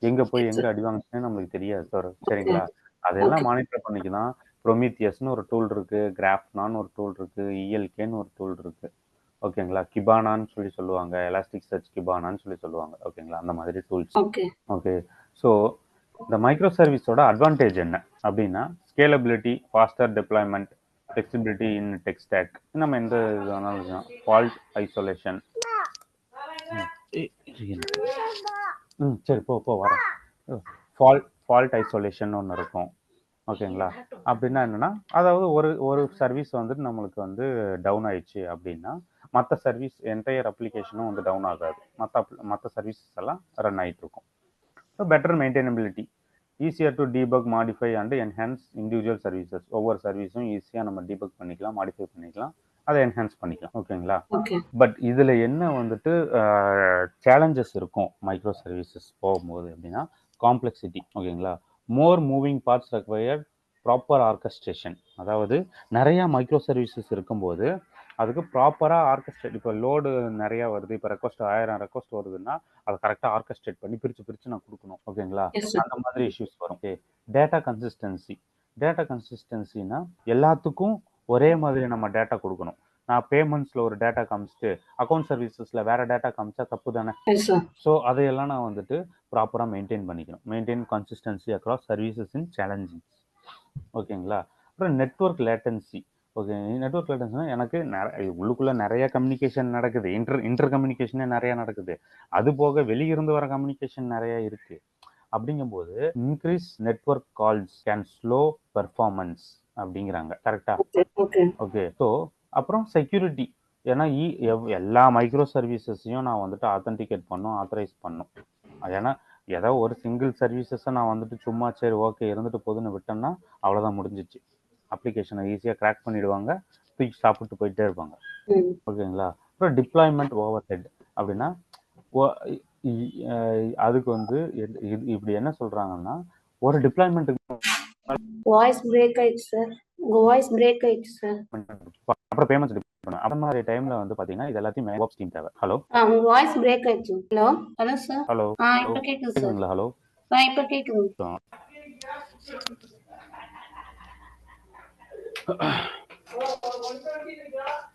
எங்கே போய் எங்கே அடி வாங்கினே நம்மளுக்கு தெரியாது. சரிங்களா? அதெல்லாம் மானிட்டர் பண்ணிக்கலாம். ப்ரொமீத்தியஸ்னு ஒரு டூல் இருக்கு, கிராஃப்னான்னு ஒரு டூல் இருக்கு, ELKன்னு ஒரு டூல் இருக்கு. ஓகேங்களா? கிபானான்னு சொல்லி சொல்லுவாங்க, எலாஸ்டிக் சர்ச் கிபானான்னு சொல்லி சொல்லுவாங்க. ஓகேங்களா? அந்த மாதிரி டூல்ஸ். ஓகே. ஸோ இந்த மைக்ரோ சர்வீஸோட அட்வான்டேஜ் என்ன அப்படின்னா, scalability, faster deployment, flexibility in tech stack. நம்ம எந்த இது வேணாலும் ஃபால்ட் ஐசோலேஷன். சரி போ வரேன். ஃபால்ட் ஐசோலேஷன் ஒன்று இருக்கும். ஓகேங்களா? அப்படின்னா என்னன்னா, அதாவது ஒரு சர்வீஸ் வந்துட்டு நம்மளுக்கு வந்து டவுன் ஆயிடுச்சு அப்படின்னா, மற்ற சர்வீஸ் என்டையர் அப்ளிகேஷனும் வந்து டவுன் ஆகாது. மற்ற சர்வீசஸ் எல்லாம் ரன் ஆகிட்டு இருக்கும். So better maintainability, easier to debug, modify and enhance individual services. ஒவ்வொரு சர்வீஸும் ஈஸியாக நம்ம டீபக் பண்ணிக்கலாம், மாடிஃபை பண்ணிக்கலாம், அதை என்ஹான்ஸ் பண்ணிக்கலாம். ஓகேங்களா? பட் இதில் என்ன வந்துட்டு சேலஞ்சஸ் இருக்கும் மைக்ரோ சர்வீசஸ் போகும்போது அப்படின்னா, காம்ப்ளெக்சிட்டி. ஓகேங்களா? More moving parts required proper orchestration. அதாவது நிறையா மைக்ரோ சர்வீசஸ் இருக்கும்போது அதுக்கு ப்ராப்பராக ஆர்கஸ்ட்ரேட். இப்போ லோடு நிறையா வருது, இப்போ 1000 ரெக்வஸ்ட் வருதுன்னா அதை கரெக்டாக ஆர்கஸ்ட்ரேட் பண்ணி பிரித்து நான் கொடுக்கணும். ஓகேங்களா? அந்த மாதிரி இஷ்யூஸ் வரும். ஓகே, டேட்டா கன்சிஸ்டன்சினா எல்லாத்துக்கும் ஒரே மாதிரி நம்ம டேட்டா கொடுக்கணும். நான் பேமெண்ட்ஸில் ஒரு டேட்டா காமிச்சிட்டு அக்கௌண்ட் சர்வீசஸில் வேறு டேட்டா காமிச்சா தப்பு தானே? ஸோ அதையெல்லாம் நான் வந்துட்டு ப்ராப்பராக மெயின்டைன் பண்ணிக்கணும். மெயின்டைன் கன்சிஸ்டன்சி அக்ராஸ் சர்வீசஸ் இன் சேலஞ்சிங். ஓகேங்களா? அப்புறம் நெட்வொர்க் லேட்டன்சி. ஓகே, நெட்வொர்க் லேட்டன்சினா எனக்கு உள்ளுக்குள்ளே நிறைய கம்யூனிகேஷன் நடக்குது, இன்டர் கம்யூனிகேஷனே நிறையா நடக்குது. அது போக வெளியிருந்து வர கம்யூனிகேஷன் நிறையா இருக்குது. அப்படிங்கும்போது increase network calls can slow performance அப்படிங்கிறாங்க. கரெக்டா? ஓகே. ஸோ அப்புறம் செக்யூரிட்டி. ஏன்னா எல்லா மைக்ரோ சர்வீசஸையும் நான் வந்துட்டு ஆத்தென்டிகேட் பண்ணும், ஆத்தரைஸ் பண்ணும். ஏன்னா ஏதோ ஒரு சிங்கிள் சர்வீசஸை நான் வந்துட்டு சும்மா சரி ஓகே இருந்துட்டு போதுன்னு விட்டேன்னா அவ்வளோதான், முடிஞ்சிச்சு. அப்ளிகேஷனை ஈஸியாக கிராக் பண்ணிடுவாங்க, தூக்கி சாப்பிட்டு போயிட்டே இருப்பாங்க. ஓகேங்களா? அப்புறம் டிப்ளாய்மெண்ட் ஓவர் ஹெட் அப்படின்னா அதுக்கு வந்து இப்படி என்ன சொல்றாங்கன்னா, ஒரு டிப்ளாய்மெண்ட்டுக்கு வாய்ஸ் பிரேக் ஆயிடுச்சு சார். உங்க வாய்ஸ் பிரேக் ஆயிடுச்சு சார். அப்புறம் பேமெண்ட்ஸ் டிபெண்ட் பண்ணும். அந்த மாதிரி டைம்ல வந்து பாத்தீங்கன்னா இது எல்லாத்தையும் DevOps டீம் தேவை. ஹலோ, உங்க வாய்ஸ் பிரேக் ஆயிடுச்சு. Hello sir. ஹலோ இப்போ கேக்குது சார். கேக்குதுங்களா? ஹலோ, இப்போ கேக்குது.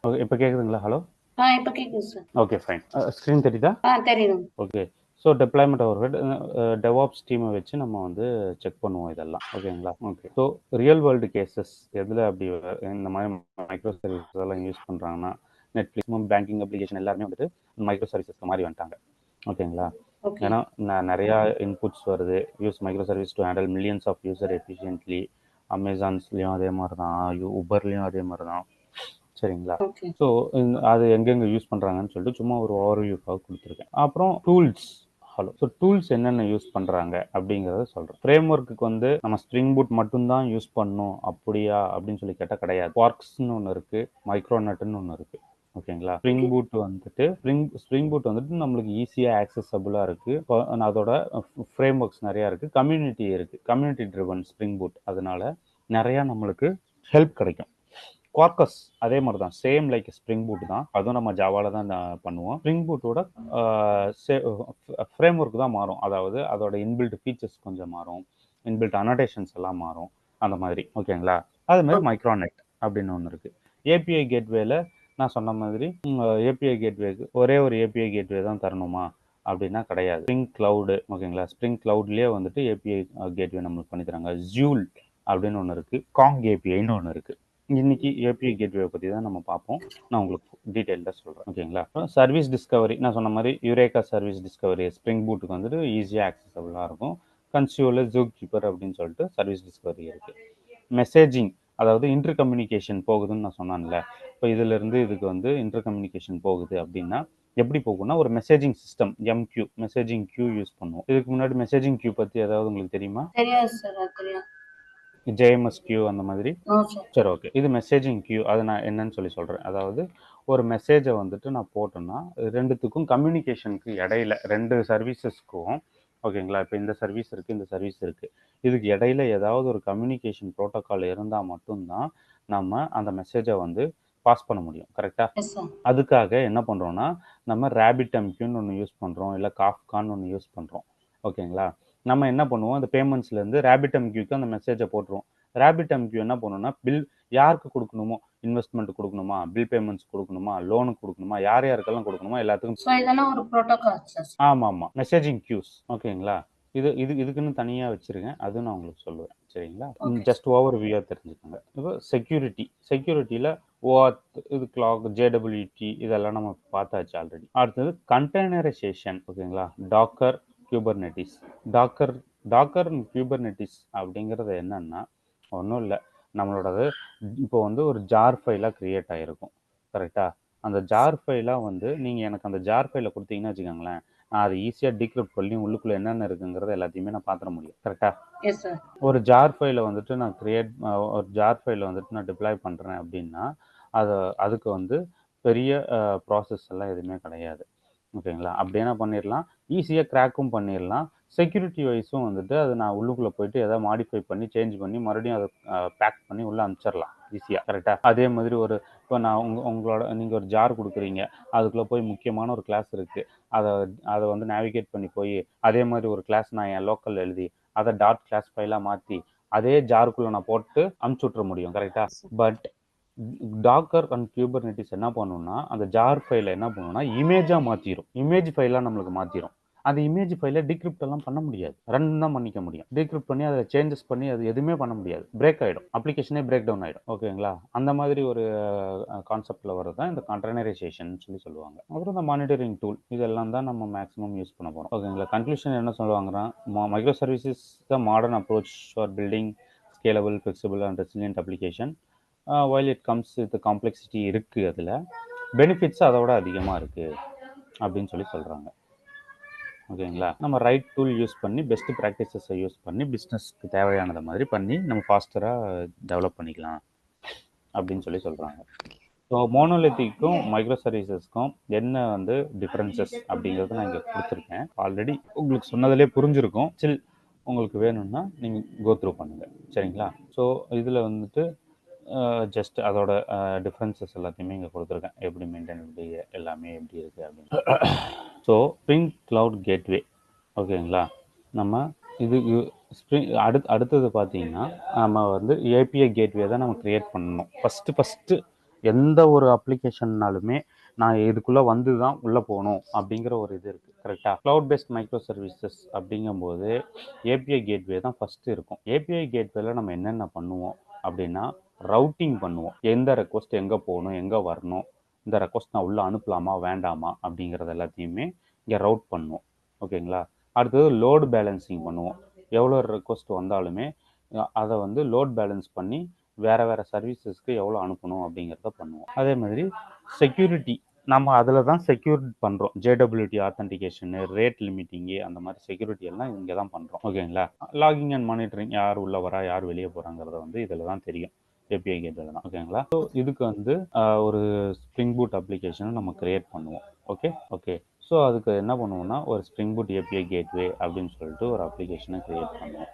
ஓகே, இப்போ கேக்குதுங்களா? ஹலோ, இப்போ கேக்குது சார். Okay fine. ஸ்க்ரீன் தெரியுதா? தெரியுது. Okay. So deployment overhead DevOps டீமை வச்சு நம்ம வந்து செக் பண்ணுவோம் இதெல்லாம். ஓகேங்களா? Okay. So real world cases எதில் அப்படி இந்த மாதிரி மைக்ரோ சர்வீசஸ் எல்லாம் யூஸ் பண்ணுறாங்கன்னா, நெட்ஃப்ளிக்ஸ், பேங்கிங் அப்ளிகேஷன் எல்லாருமே வந்துட்டு மைக்ரோ சர்வீசஸ் மாதிரி வந்துட்டாங்க. ஓகேங்களா? ஏன்னா நிறையா இன்புட்ஸ் வருது. Use micro service to handle millions of user efficiently. அமேசான்ஸ்லேயும் அதே மாதிரி தான், உபர்லேயும் அதே மாதிரி தான். சரிங்களா? ஸோ அது எங்கெங்கே யூஸ் பண்ணுறாங்கன்னு சொல்லிட்டு சும்மா ஒரு ஓவர்வியூக்காக கொடுத்துருக்கேன். அப்புறம் டூல்ஸ். ஹலோ, ஸோ டூல்ஸ் என்னென்ன யூஸ் பண்ணுறாங்க அப்படிங்கிறத சொல்கிறேன். ஃப்ரேம் ஒர்க்குக்கு வந்து நம்ம ஸ்ப்ரிங் பூட் மட்டும்தான் யூஸ் பண்ணணும் அப்படியா அப்படின்னு சொல்லி கேட்டால் கிடையாது. குவார்க்ஸ்னு ஒன்று இருக்குது, மைக்ரோநெட்னு ஒன்று இருக்குது. ஓகேங்களா? ஸ்ப்ரிங் பூட் வந்துட்டு நம்மளுக்கு ஈஸியாக ஆக்சசபிளாக இருக்குது. அதோட ஃப்ரேம் ஒர்க்ஸ் நிறையா இருக்குது, கம்யூனிட்டி இருக்குது, கம்யூனிட்டி ட்ரிவன் ஸ்ப்ரிங் பூட். அதனால நிறையா நம்மளுக்கு ஹெல்ப் கிடைக்கும். குவார்க்கஸ் அதே மாதிரி தான், சேம் லைக் ஸ்ப்ரிங் பூட் தான், அதுவும் நம்ம ஜாவால தான் பண்ணுவோம். ஸ்ப்ரிங் பூட்டோட ஃப்ரேம் ஒர்க் தான் மாறும். அதாவது அதோட இன்பில்ட் ஃபீச்சர்ஸ் கொஞ்சம் மாறும், இன்பில்ட் அனோடேஷன்ஸ் எல்லாம் மாறும், அந்த மாதிரி. ஓகேங்களா? அது மாதிரி மைக்ரோநெட் அப்படின்னு ஒன்று இருக்குது. ஏபிஐ கேட்வேல நான் சொன்ன மாதிரி ஏபிஐ கேட்வேக்கு ஒரே ஒரு ஏபிஐ கேட்வே தான் தரணுமா அப்படின்னா கிடையாது. Spring cloud. ஓகேங்களா? ஸ்ப்ரிங் கிளவுட்லேயே வந்துட்டு ஏபிஐ கேட்வே நம்மளுக்கு பண்ணி தராங்க. ஜூல் அப்படின்னு ஒன்று இருக்குது, காங் ஏபிஐன்னு ஒன்று இருக்குது. இன்னைக்கு ஏபிஐ கேட்வே பற்றி தான் நம்ம பார்ப்போம். நான் உங்களுக்கு டீட்டெயிலாக சொல்கிறேன். ஓகேங்களா? சர்வீஸ் டிஸ்கவரி நான் சொன்ன மாதிரி யுரேகா சர்வீஸ் டிஸ்கவரி ஸ்ப்ரிங் பூட்டுக்கு வந்துட்டு ஈஸியாக ஆக்சசபிளாக இருக்கும். கன்சியூலர் ஜூக் கீப்பர் அப்படின்னு சொல்லிட்டு சர்வீஸ் டிஸ்கவரி இருக்குது. மெசேஜிங், அதாவது இன்டர் கம்யூனிகேஷன் போகுதுன்னு நான் சொன்னேன்ல. இப்போ இதிலிருந்து இதுக்கு வந்து இன்டர் கம்யூனிகேஷன் போகுது அப்படின்னா எப்படி போகும்னா, ஒரு messaging system MQ, messaging queue use பண்ணுவோம். இதுக்கு முன்னாடி மெசேஜிங் கியூ பற்றி ஏதாவது உங்களுக்கு தெரியுமா? தெரியாது சார். தெரியாது. ஜேஎம்எஸ் கியூ அந்த மாதிரி. சரி, ஓகே. இது மெசேஜிங் கியூ. அது நான் என்னன்னு சொல்லி சொல்கிறேன். அதாவது ஒரு மெசேஜை வந்துட்டு நான் போட்டேன்னா ரெண்டுத்துக்கும் கம்யூனிகேஷனுக்கு இடையில ரெண்டு சர்வீசஸ்க்கும், ஓகேங்களா? இப்போ இந்த சர்வீஸ் இருக்குது, இந்த சர்வீஸ் இருக்குது, இதுக்கு இடையில ஏதாவது ஒரு கம்யூனிகேஷன் ப்ரோட்டோக்கால் இருந்தால் மட்டும்தான் நம்ம அந்த மெசேஜை வந்து பாஸ் பண்ண முடியும். கரெக்டாக? அதுக்காக என்ன பண்ணுறோன்னா, நம்ம RabbitMQன்னு ஒன்று யூஸ் பண்ணுறோம், இல்லை காஃப்கான்னு ஒன்று யூஸ் பண்ணுறோம். ஓகேங்களா? நம்ம என்ன பண்ணுவோம், அந்த பேமெண்ட்ஸ்லேருந்து RabbitMQக்கு அந்த மெசேஜை போட்டுருவோம். RabbitMQ என்ன பண்ணுன்னா, பில் யாருக்கு கொடுக்கணுமோ, இன்வெஸ்ட்மெண்ட் கொடுக்கணுமா, பில் பேமெண்ட்ஸ் கொடுக்கணுமா, லோனுக்கு கொடுக்கணுமா, யார் யாருக்கெல்லாம் கொடுக்கணுமா எல்லாத்துக்கும். இதெல்லாம் ஒரு ப்ரோட்டோகால். ஆமாம், மெசேஜிங் கியூஸ். ஓகேங்களா? இதுக்குன்னு தனியாக வச்சுருக்கேன், அதுவும் நான் உங்களுக்கு சொல்லுவேன். சரிங்களா? ஓகே ஜஸ்ட் ஓவர் வியூவாக தெரிஞ்சுக்கோங்க. இப்போ செக்யூரிட்டியில் OAuth, இது கிளாக், JWT இதெல்லாம் நம்ம பார்த்தாச்சு ஆல்ரெடி. அடுத்தது கண்டெய்னரைசேஷன். ஓகேங்களா? டாக்கர், குபர்நெட்டிஸ். டாக்கர் டாக்கர் குபர்நெட்டிஸ் அப்படிங்கிறது என்னன்னா ஒன்றும் இல்லை, நம்மளோடது இப்போ வந்து ஒரு ஜார் ஃபைலாக க்ரியேட் ஆகிருக்கும். கரெக்டாக? அந்த ஜார் ஃபைலாக வந்து நீங்கள் எனக்கு அந்த ஜார் ஃபைலை கொடுத்தீங்கன்னு வச்சுக்கோங்களேன், நான் அதை ஈஸியாக டீக்ரிப்ட் பண்ணி உள்ளுக்குள்ளே என்னென்ன இருக்குங்கிறது எல்லாத்தையுமே நான் பார்த்துட முடியும். கரெக்டாக? எஸ் சார் ஒரு ஜார் ஃபைலை வந்துட்டு நான் ஒரு ஜார் ஃபைலை வந்துட்டு நான் டிப்ளாய் பண்ணுறேன் அப்படின்னா அதுக்கு வந்து பெரிய ப்ராசஸ் எல்லாம் எதுவுமே கிடையாது. ஓகேங்களா? அப்படி என்ன பண்ணிடலாம், ஈஸியாக கிராக்கும் பண்ணிடலாம். செக்யூரிட்டி வைஸும் வந்துட்டு அது நான் உள்ளுக்குள்ளே போயிட்டு எதாவது மாடிஃபை பண்ணி சேஞ்ச் பண்ணி மறுபடியும் அதை பேக் பண்ணி உள்ளே அனுப்பிச்சிடலாம் ஈஸியாக. கரெக்டாக? அதே மாதிரி இப்போ நான் உங்களோட நீங்கள் ஒரு ஜார் கொடுக்குறீங்க, அதுக்குள்ளே போய் முக்கியமான ஒரு கிளாஸ் இருக்குது, அதை அதை வந்து நேவிகேட் பண்ணி போய் அதே மாதிரி ஒரு கிளாஸ் நான் என் லோக்கல் எழுதி அதை டாட் கிளாஸ் ஃபைலாக மாற்றி அதே ஜாருக்குள்ளே நான் போட்டு அனுப்பிச்சி விட்ற முடியும். கரெக்டாக? பட் டாக்கர் அண்ட் குபர்நெட்டிஸ் என்ன பண்ணுன்னா, அந்த ஜார் ஃபைலை என்ன பண்ணுன்னா இமேஜாக மாற்றிடும். இமேஜ் ஃபைலாக நம்மளுக்கு மாற்றிடும். அந்த இமேஜ் ஃபைலை டீக்ரிப்ட் எல்லாம் பண்ண முடியாது, ரன் தான் பண்ணிக்க முடியும். டீக்ரிப்ட் பண்ணி அதை சேஞ்சஸ் பண்ணி அது எதுவுமே பண்ண முடியாது, பிரேக் ஆகிடும், அப்ளிகேஷனே பிரேக் டவுன் ஆகிடும். ஓகேங்களா? அந்த மாதிரி ஒரு கான்செப்டில் வர்றது தான் இந்த கண்டெய்னரைசேஷன் சொல்லுவாங்க. அப்புறம் இந்த மானிட்டரிங் டூல், இதெல்லாம் தான் நம்ம மேக்ஸிமம் யூஸ் பண்ண போகிறோம். ஓகேங்களா? கன்க்ளூஷன் என்ன சொல்லுவாங்கன்னா, micro services the modern approach for building scalable, flexible and resilient application. while it comes with the complexity இருக்குது, அதில் பெனிஃபிட்ஸ் அதோட அதிகமாக இருக்குது அப்படின்னு சொல்கிறாங்க. ஓகேங்களா? நம்ம ரைட் டூல் யூஸ் பண்ணி பெஸ்ட் ப்ராக்டிசஸை யூஸ் பண்ணி பிஸ்னஸ்க்கு தேவையானதை மாதிரி பண்ணி நம்ம ஃபாஸ்டராக டெவலப் பண்ணிக்கலாம் அப்படின்னு சொல்கிறாங்க. ஸோ மோனோலித்திக்கும் மைக்ரோ சர்வீசஸ்க்கும் என்ன வந்து டிஃப்ரென்சஸ் அப்படிங்கிறது நான் இங்கே கொடுத்துருக்கேன். ஆல்ரெடி உங்களுக்கு சொன்னதிலே புரிஞ்சிருக்கும். ஸ்டில் உங்களுக்கு வேணும்னா நீங்கள் கோ த்ரூ பண்ணுங்கள். சரிங்களா? ஸோ இதில் வந்துட்டு ஜஸ்ட் அதோட டிஃப்ரென்சஸ் எல்லாத்தையுமே இங்கே கொடுத்துருக்கேன், எப்படி மெயின்டைன் எப்படி எல்லாமே எப்படி இருக்குது அப்படின்னு. So spring cloud gateway. ஓகேங்களா? நம்ம இதுக்கு அடுத்தது பார்த்தீங்கன்னா நம்ம வந்து ஏபிஐ கேட்வே தான் நம்ம க்ரியேட் பண்ணணும். ஃபஸ்ட்டு எந்த ஒரு அப்ளிகேஷன்னாலுமே நான் இதுக்குள்ளே வந்து தான் உள்ளே போகணும் அப்படிங்கிற ஒரு இது இருக்குது. கரெக்டாக? க்ளவுட் பேஸ்ட் மைக்ரோ சர்வீசஸ் அப்படிங்கும்போது ஏபிஐ கேட்வே தான் ஃபஸ்ட்டு இருக்கும். ஏபிஐ கேட்வேல நம்ம என்னென்ன பண்ணுவோம் அப்படின்னா, ரவுட்டிங் பண்ணுவோம். எந்த ரெக்வஸ்ட் எங்கே போகணும், எங்கே வரணும், இந்த ரெக்வஸ்ட் நான் உள்ளே அனுப்பலாமா வேண்டாமா அப்படிங்கிறது எல்லாத்தையுமே இங்கே ரவுட் பண்ணுவோம். ஓகேங்களா? அடுத்தது லோடு பேலன்சிங் பண்ணுவோம். எவ்வளோ ரெக்வஸ்ட் வந்தாலுமே அதை வந்து லோட் பேலன்ஸ் பண்ணி வேறு சர்வீசஸ்க்கு எவ்வளோ அனுப்பணும் அப்படிங்கிறத பண்ணுவோம். அதே மாதிரி செக்யூரிட்டி நம்ம அதில் தான் செக்யூர் பண்ணுறோம். JWT ஆத்தென்டிகேஷனு, ரேட் லிமிட்டிங்கு, அந்த மாதிரி செக்யூரிட்டி எல்லாம் இங்கே தான் பண்ணுறோம். ஓகேங்களா? லாகிங் அண்ட் மானிட்டரிங், யார் உள்ளே வரா யார் வெளியே போகிறாங்கிறத வந்து இதில் தான் தெரியும், ஏபிஐ கேட்வேல தான். ஓகேங்களா? ஸோ இதுக்கு வந்து ஒரு ஸ்ப்ரிங் பூட் அப்ளிகேஷனை நம்ம கிரியேட் பண்ணுவோம். ஓகே. ஸோ அதுக்கு என்ன பண்ணுவோம்னா, ஒரு ஸ்ப்ரிங் பூட் ஏபிஐ கேட்வே அப்படின்னு சொல்லிட்டு ஒரு அப்ளிகேஷனை கிரியேட் பண்ணுவோம்.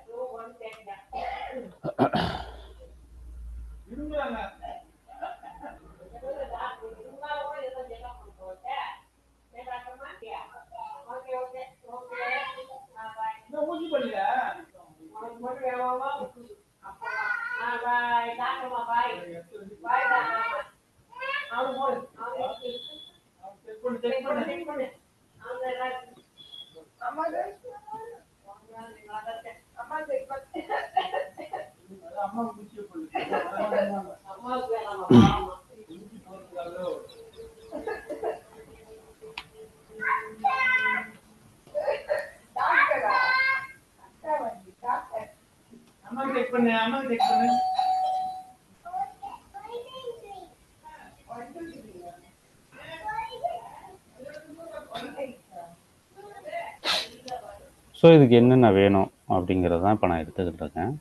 ஸோ இதுக்கு என்னென்ன வேணும் அப்படிங்கிறது தான் இப்போ நான் எடுத்துக்கிட்டு இருக்கேன்.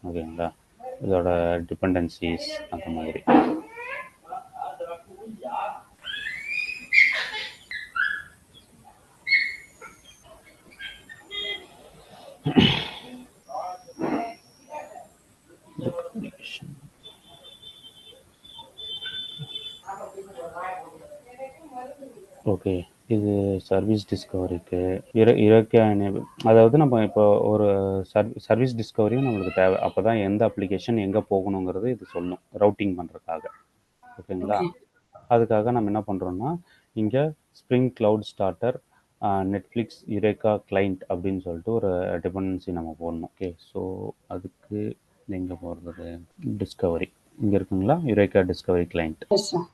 ஓகேங்களா? இதோட டிபெண்டன்சிஸ் அந்த மாதிரி. ஓகே, இது சர்வீஸ் டிஸ்கவரிக்கு இறக்க அதாவது நம்ம இப்போ ஒரு சர்வீஸ் டிஸ்கவரியும் நம்மளுக்கு தேவை. அப்போ தான் எந்த அப்ளிகேஷன் எங்கே போகணுங்கிறது இது சொல்லும், ரவுட்டிங் பண்ணுறதுக்காக. ஓகேங்களா? அதுக்காக நம்ம என்ன பண்ணுறோன்னா, இங்கே spring cloud starter Netflix Yureka client அப்படின்னு சொல்லிட்டு ஒரு டிபெண்டன்சி நம்ம போடணும். ஓகே, ஸோ அதுக்கு எங்கே போடுறது? டிஸ்கவரி இங்கே இருக்குங்களா? Yureka Discovery client. Yes sir.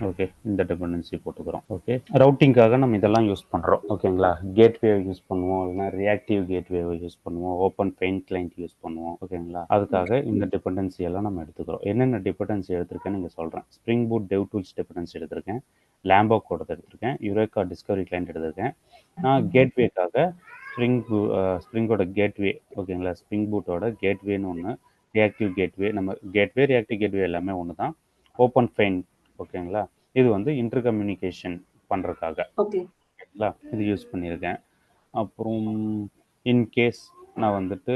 Okay, இந்த டிபெண்டன்சி போட்டுக்கிறோம். ஓகே, ரவுட்டிங்காக நம்ம இதெல்லாம் யூஸ் பண்ணுறோம். ஓகேங்களா, கேட்வே யூஸ் பண்ணுவோம், இல்லைனா ரியாக்டிவ் கேட்வேவை யூஸ் பண்ணுவோம், ஓப்பன் பெயின் கிளைண்ட் யூஸ் பண்ணுவோம். ஓகேங்களா, அதுக்காக இந்த டிபெண்டன்சி எல்லாம் நம்ம எடுத்துக்கிறோம். என்னென்ன டிபெண்டன்சி எடுத்திருக்கேன்னு நீங்கள் சொல்கிறேன். ஸ்ப்ரிங் பூட் டெவ் டூல்ஸ் டிபெண்டன்சி எடுத்திருக்கேன், லேம்போ கோட் எடுத்திருக்கேன், யுரேக்கா டிஸ்கவரி கிளைண்ட் எடுத்திருக்கேன். நான் கேட்வேக்காக ஸ்ப்ரிங்கோட கேட்வே, ஓகேங்களா, ஸ்ப்ரிங் பூட்டோட கேட்வேன்னு ஒன்று, ரியாக்டிவ் கேட்வே, நம்ம கேட்வே ரியாக்டிவ் கேட்வே எல்லாமே ஒன்று தான். ஓப்பன் ஃபைன், ஓகேங்களா, இது வந்து இன்டர் கம்யூனிகேஷன் பண்ணுறதுக்காக. ஓகே. ஓகேங்களா, இது யூஸ் பண்ணியிருக்கேன். அப்புறம் இன்கேஸ் நான் வந்துட்டு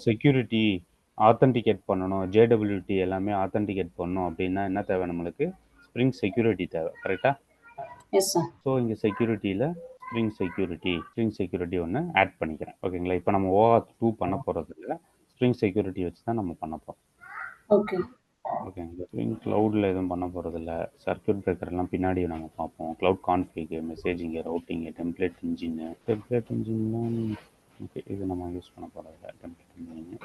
செக்யூரிட்டி ஆத்தென்டிகேட் பண்ணணும், ஜேடபிள்யூடி எல்லாமே ஆத்தென்டிகேட் பண்ணணும் அப்படின்னா என்ன தேவை நம்மளுக்கு? ஸ்ப்ரிங் செக்யூரிட்டி தேவை. கரெக்டாக? Yes sir. ஸோ இங்கே செக்யூரிட்டியில் ஸ்ப்ரிங் செக்யூரிட்டி ஒன்று ஆட் பண்ணிக்கிறேன். ஓகேங்களா, இப்போ நம்ம OAuth 2 பண்ண போகிறது இல்லை, ஸ்ப்ரிங் செக்யூரிட்டி வச்சு தான் நம்ம பண்ண போகிறோம். ஓகே. ஓகேங்களா, ஸ்ப்ரிங் க்ளவுடில் எதுவும் பண்ண போகிறதில்ல. சர்க்யூட் பிரேக்கர்லாம் பின்னாடி நம்ம பார்ப்போம். க்ளவுட் கான்ஃபிகு, மெசேஜிங்கு, ரவுட்டிங்கு, டெம்ப்ளேட் இன்ஜின்லாம் ஓகே, இது நம்ம யூஸ் பண்ண போகிறதில்ல. டெம்ப்ளேட் இன்ஜின்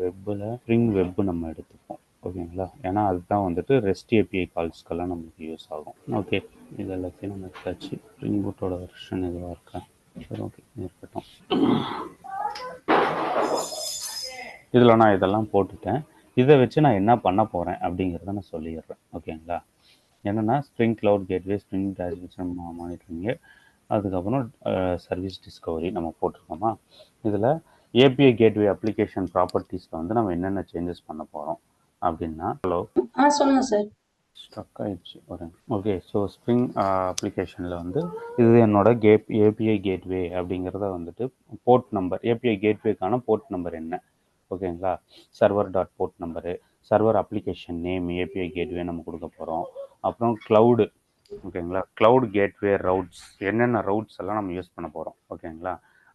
வெப்பில் ஸ்ப்ரிங் வெப் நம்ம எடுத்துப்போம். ஓகேங்களா, ஏன்னா அதுதான் வந்துட்டு ரெஸ்ட் ஏபிஐ கால்ஸ்க்கெல்லாம் நமக்கு யூஸ் ஆகும். ஓகே, இது எல்லாத்தையும் நம்ம எடுத்தாச்சு. ஸ்ப்ரிங் பூட்டோட வெர்ஷன் எதுவாக இருக்கா? சரி, ஓகே, இருக்கட்டும். இதில் நான் இதெல்லாம் போட்டுட்டேன். இதை வச்சு நான் என்ன பண்ண போகிறேன் அப்படிங்கிறத நான் சொல்லிடுறேன். ஓகேங்களா, என்னென்னா spring cloud gateway, spring dashboard monitoring, அதுக்கப்புறம் சர்வீஸ் டிஸ்கவரி நம்ம போட்டிருக்கோமா. இதில் ஏபிஐ கேட்வே அப்ளிகேஷன் ப்ராப்பர்ட்டிஸில் வந்து நம்ம என்னென்ன சேஞ்சஸ் பண்ண போகிறோம் அப்படின்னா, ஹலோ சொல்லுங்க சார். ஸ்டக் ஆயிடுச்சு ஒரு. ஓகே, ஸோ ஸ்ப்ரிங் அப்ளிகேஷனில் வந்து இது என்னோட ஏபிஐ கேட்வே அப்படிங்கிறத வந்துட்டு போர்ட் நம்பர், ஏபிஐ கேட்வேக்கான போர்ட் நம்பர் என்ன? ஓகேங்களா, server dot port number, server application name, API gateway நம்ம கொடுக்க போகிறோம். அப்புறம் க்ளவுடு, ஓகேங்களா, க்ளவுட் கேட்வே ரவுட்ஸ், என்னென்ன ரவுட்ஸ் எல்லாம் நம்ம யூஸ் பண்ண போகிறோம். ஓகேங்களா,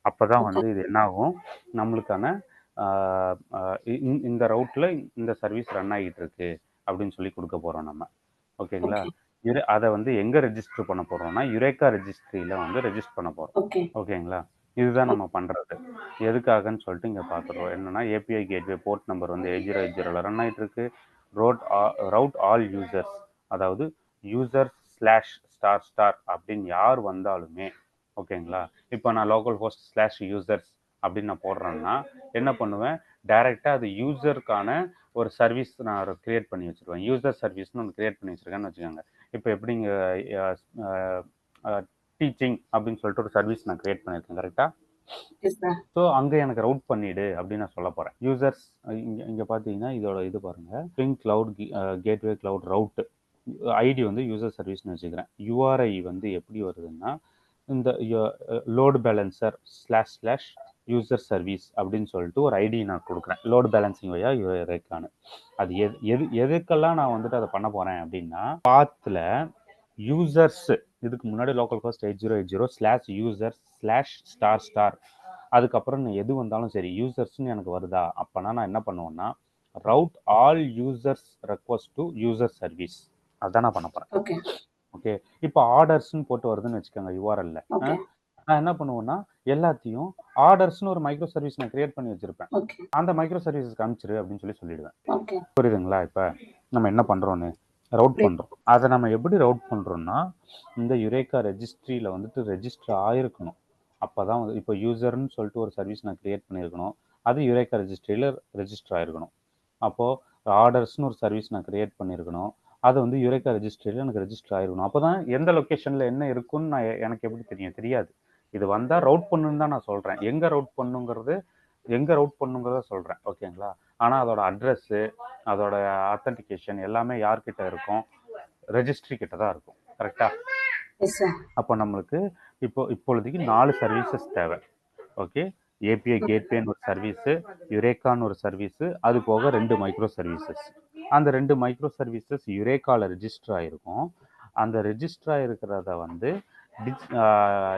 அப்போ தான் வந்து இது என்ன ஆகும், நம்மளுக்கான இந்த ரவுட்டில் இந்த சர்வீஸ் ரன் ஆகிட்டு இருக்கு அப்படின்னு சொல்லி கொடுக்க போகிறோம் நம்ம. ஓகேங்களா, அதை வந்து எங்கே ரெஜிஸ்டர் பண்ண போகிறோம்னா யுரேக்கா ரெஜிஸ்ட்ரியில் வந்து ரெஜிஸ்டர் பண்ண போகிறோம். ஓகேங்களா, இதுதான் நம்ம பண்ணுறது. எதுக்காகன்னு சொல்லிட்டு இங்கே பார்த்துருவோம். என்னென்னா ஏபிஐ கேட்வே போர்ட் நம்பர் வந்து 8080 ரன் ஆகிட்டு இருக்கு. ரவுட் ஆல் யூசர்ஸ், அதாவது // அப்படின்னு யார் வந்தாலுமே, ஓகேங்களா, இப்போ நான் லோக்கல் ஹோஸ்ட் /users அப்படின்னு நான் போடுறேன்னா என்ன பண்ணுவேன், டைரெக்டாக அது யூசருக்கான ஒரு சர்வீஸ் நான் கிரியேட் பண்ணி வச்சுருவேன். யூசர் சர்வீஸ்னு ஒன்று கிரியேட் பண்ணி வச்சுருக்கேன்னு வச்சுக்கோங்க. இப்போ எப்படிங்க டீச்சிங் அப்படின்னு சொல்லிட்டு ஒரு சர்வீஸ் நான் கிரியேட் பண்ணியிருக்கேன். கரெக்டாக? ஸோ அங்கே எனக்கு ரவுட் பண்ணிவிடு அப்படின்னு நான் சொல்ல போகிறேன். யூசர்ஸ் இங்கே பார்த்தீங்கன்னா இதோட இது பாருங்கள், spring cloud gateway cloud route ID வந்து யூசர் சர்வீஸ்னு வச்சுக்கிறேன். யூஆர்ஐ வந்து எப்படி வருதுன்னா இந்த லோடு பேலன்சர் // யூசர் சர்வீஸ் அப்படின்னு சொல்லிட்டு ஒரு ஐடி நான் கொடுக்குறேன். லோடு பேலன்சிங் வழியா யுரேக்கானு. அது எதுக்கெல்லாம் நான் வந்துட்டு அதை பண்ண போகிறேன் அப்படின்னா, பாத்தில் யூசர்ஸ், இதுக்கு முன்னாடி லோக்கல் ஹோஸ்ட் 8080 /users/**, அதுக்கப்புறம் எது வந்தாலும் சரி யூசர்ஸ்னு எனக்கு வருதா, அப்போனா நான் என்ன பண்ணுவேன்னா route all users request to user service, அதான் நான் பண்ண போகிறேன். ஓகே, இப்போ ஆர்டர்ஸ்ன்னு போட்டு வருதுன்னு வச்சுக்கோங்க யூஆர்எல்ல. நான் என்ன பண்ணுவேன்னா எல்லாத்தையும் ஆர்டர்ஸ்னு ஒரு மைக்ரோ சர்வீஸ் நான் கிரியேட் பண்ணி வச்சிருப்பேன். அந்த மைக்ரோ சர்வீஸஸ்க்கு அனுப்பிச்சிரு அப்படின்னு சொல்லி சொல்லிடுவேன். புரியுதுங்களா? இப்போ நம்ம என்ன பண்ணுறோன்னு ரவுட் பண்ணுறோம். அதை நம்ம எப்படி ரவுட் பண்ணுறோம்னா இந்த யுரேக்கா ரெஜிஸ்ட்ரியில் வந்துட்டு ரெஜிஸ்டர் ஆகிருக்கணும். அப்போ தான் வந்து இப்போ யூசர்னு சொல்லிட்டு ஒரு சர்வீஸ் நான் கிரியேட் பண்ணியிருக்கணும், அது யுரேக்கா ரெஜிஸ்ட்ரியில் ரெஜிஸ்டர் ஆகிருக்கணும். அப்போது ஆர்டர்ஸ்னு ஒரு சர்வீஸ் நான் கிரியேட் பண்ணியிருக்கணும், அது வந்து யுரேக்கா ரெஜிஸ்ட்ரியில் எனக்கு ரெஜிஸ்டர் ஆகிருக்கணும். அப்போ தான் எந்த லொக்கேஷனில் என்ன இருக்குன்னு நான் எனக்கு எப்படி தெரியாது. இது வந்தால் ரவுட் பண்ணுன்னு தான் நான் சொல்கிறேன். எங்கே ரவுட் பண்ணுங்கிறத சொல்கிறேன். ஓகேங்களா, ஆனால் அதோட அட்ரஸ்ஸு, அதோட ஆத்தென்டிகேஷன் எல்லாமே யார்கிட்ட இருக்கும்? ரெஜிஸ்ட்ரி கிட்ட தான் இருக்கும். கரெக்டாக? அப்போ நம்மளுக்கு இப்பொழுதுக்கு 4 சர்வீசஸ் தேவை. ஓகே, ஏபிஐ கேட்வேன்னு ஒரு சர்வீஸு, யுரேக்கான்னு ஒரு சர்வீஸு, அது போக 2 மைக்ரோ சர்வீசஸ். அந்த 2 மைக்ரோ சர்வீசஸ் யுரேக்காவில் ரெஜிஸ்டர் ஆகிருக்கும். அந்த ரெஜிஸ்டர் ஆகிருக்கிறத வந்து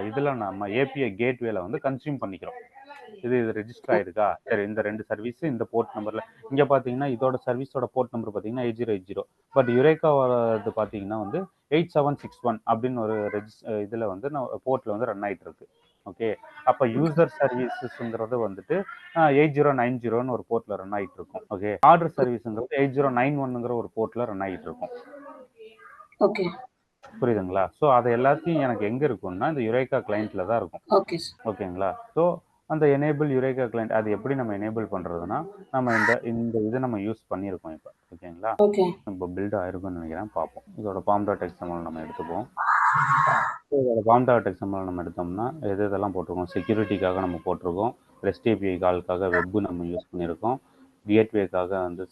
இதில் நம்ம ஏபிஐ கேட்வேல வந்து கன்சியூம் பண்ணிக்கிறோம். இது ரெஜிஸ்டர் ஆயிருக்கா, சரி இந்த 2 சர்வீஸ் இந்த போர்ட் நம்பர்ல. இங்க பாத்தீங்கன்னா இதோட சர்வீஸோட போர்ட் நம்பர் பாத்தீங்கன்னா 8080. பட் யுரேகாவோடது பாத்தீங்கன்னா வந்து 8761 அப்படின்னு ஒரு இதுல வந்து போர்ட்ல வந்து ரன் ஆயிட்டு இருக்கு. ஓகே, அப்ப யூசர் சர்வீசஸ்ங்கிறது வந்துட்டு 8090ன்னு ஒரு போர்ட்ல ரன் ஆயிட்டு இருக்கும். ஓகே, ஆர்டர் சர்வீஸ்ங்கிறது 8091ங்கிற ஒரு போர்ட்ல ரன் ஆயிட்டு இருக்கும். ஓகே புரியுதுங்களா? ஸோ அது எல்லாத்தையும் எனக்கு எங்க இருக்கும்னா இந்த யுரேகா கிளைண்ட்ல தான் இருக்கும். ஓகே சார் ஓகேங்களா? ஸோ அந்த எனேபிள் யுரேகா கிளைண்ட் அது எப்படி நம்ம எனேபிள் பண்றதுன்னா, நம்ம இந்த இந்த இதை நம்ம யூஸ் பண்ணியிருக்கோம் இப்போ. ஓகேங்களா? ஓகே இப்போ பில்ட் ஆயிருக்கும்னு நினைக்கிறேன், பார்ப்போம். இதோட பாம் டாட் எக்ஸ்எம்எல் நம்ம எடுத்துப்போம். இதோட பாம் டாட் எக்ஸ்எம்எல் நம்ம எடுத்தோம்னா எது இதெல்லாம் போட்டிருக்கோம். செக்யூரிட்டிக்காக நம்ம போட்டிருக்கோம். ரெஸ்ட் ஏபிஐ கால்க்காக வெப் நம்ம யூஸ் பண்ணியிருக்கோம். கேட்வேக்காக வந்து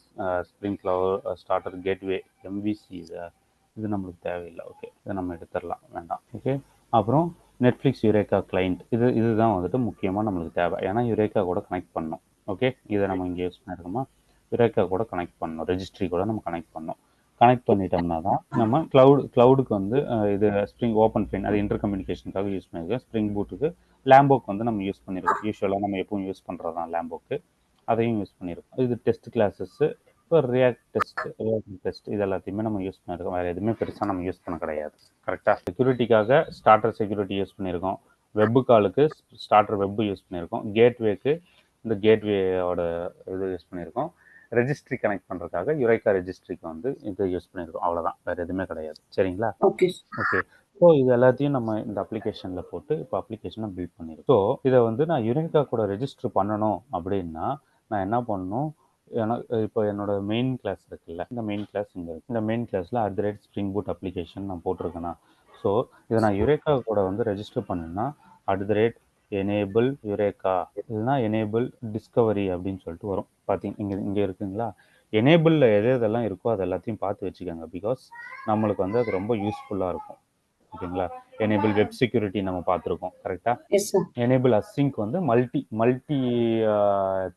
spring clever starter gateway MVC இது நம்மளுக்கு தேவையில்லை. ஓகே, இதை நம்ம எடுத்துடலாம், வேண்டாம். ஓகே, அப்புறம் நெட்ஃப்ளிக்ஸ் யுரேகா கிளைண்ட் இதுதான் வந்துட்டு முக்கியமாக நம்மளுக்கு தேவை. ஏன்னா யுரேகா கூட கனெக்ட் பண்ணணும். ஓகே, இதை நம்ம இங்கே யூஸ் பண்ணியிருக்கோமா, யுரேகா கூட கனெக்ட் பண்ணணும், ரெஜிஸ்ட்ரி கூட நம்ம கனெக்ட் பண்ணணும். கனெக்ட் பண்ணிட்டோம்னா தான் நம்ம க்ளவுடுக்கு வந்து இது ஸ்ப்ரிங் ஓப்பன் ஃபைன் அது இன்டர் கம்யூனிகேஷனுக்காக யூஸ் பண்ணியிருக்கோம். ஸ்ப்ரிங் பூட்டுக்கு லேம்போக்கு வந்து நம்ம யூஸ் பண்ணியிருக்கோம். யூஸ்வலாக நம்ம எப்பவும் யூஸ் பண்ணுறது தான் லேம்போக்கு, அதையும் யூஸ் பண்ணியிருக்கோம். இது டெஸ்ட் கிளாஸஸ்ஸு, இப்போ ரியாக்ட் டெஸ்ட் இது எல்லாத்தையுமே நம்ம யூஸ் பண்ணியிருக்கோம். வேறு எதுவுமே பெருசாக நம்ம யூஸ் பண்ண கிடையாது. கரெக்டாக செக்யூரிட்டிக்காக ஸ்டார்டர் செக்யூரிட்டி யூஸ் பண்ணியிருக்கோம். வெப்பு காலுக்கு ஸ்டார்டர் வெப்பு யூஸ் பண்ணியிருக்கோம். கேட்வேக்கு இந்த கேட்வேயோட இது யூஸ் பண்ணியிருக்கோம். ரெஜிஸ்ட்ரி கனெக்ட் பண்ணுறதுக்காக யுரேகா ரெஜிஸ்ட்ரிக்கு வந்து இது யூஸ் பண்ணியிருக்கோம். அவ்வளோதான், வேறு எதுவுமே கிடையாது. சரிங்களா? ஓகே ஓகே, ஸோ இது எல்லாத்தையும் நம்ம இந்த அப்ளிகேஷனில் போட்டு இப்போ அப்ளிகேஷனை பில்ட் பண்ணியிருக்கோம். ஸோ இதை வந்து நான் யுரேகா கூட ரெஜிஸ்டர் பண்ணணும் அப்படின்னா நான் என்ன பண்ணணும், இப்போ என்னோட மெயின் கிளாஸ் இருக்குல்ல, இந்த மெயின் கிளாஸ் இங்கே இருக்கு. இந்த மெயின் கிளாஸில் @ஸ்ப்ரிங் பூட் அப்ளிகேஷன் நான் போட்டிருக்கேன்னா, ஸோ இதை நான் யுரேகா கூட வந்து ரெஜிஸ்டர் பண்ணேன்னா @enable யுரேகா இல்லைனா எனேபிள் டிஸ்கவரி அப்படின்னு சொல்லிட்டு வரும். பார்த்தீங்க இங்கே இருக்குங்களா? எனேபிளில் எதெல்லாம் இருக்கோ அது எல்லாத்தையும் பார்த்து வச்சுக்கோங்க. பிகாஸ் நம்மளுக்கு வந்து அது ரொம்ப யூஸ்ஃபுல்லாக இருக்கும். ஓகேங்களா? எனேபிள் வெப் செக்யூரிட்டி நம்ம பார்த்துருக்கோம். கரெக்டாக? எஸ் சார் எனேபிள் அசிங்க் வந்து மல்டி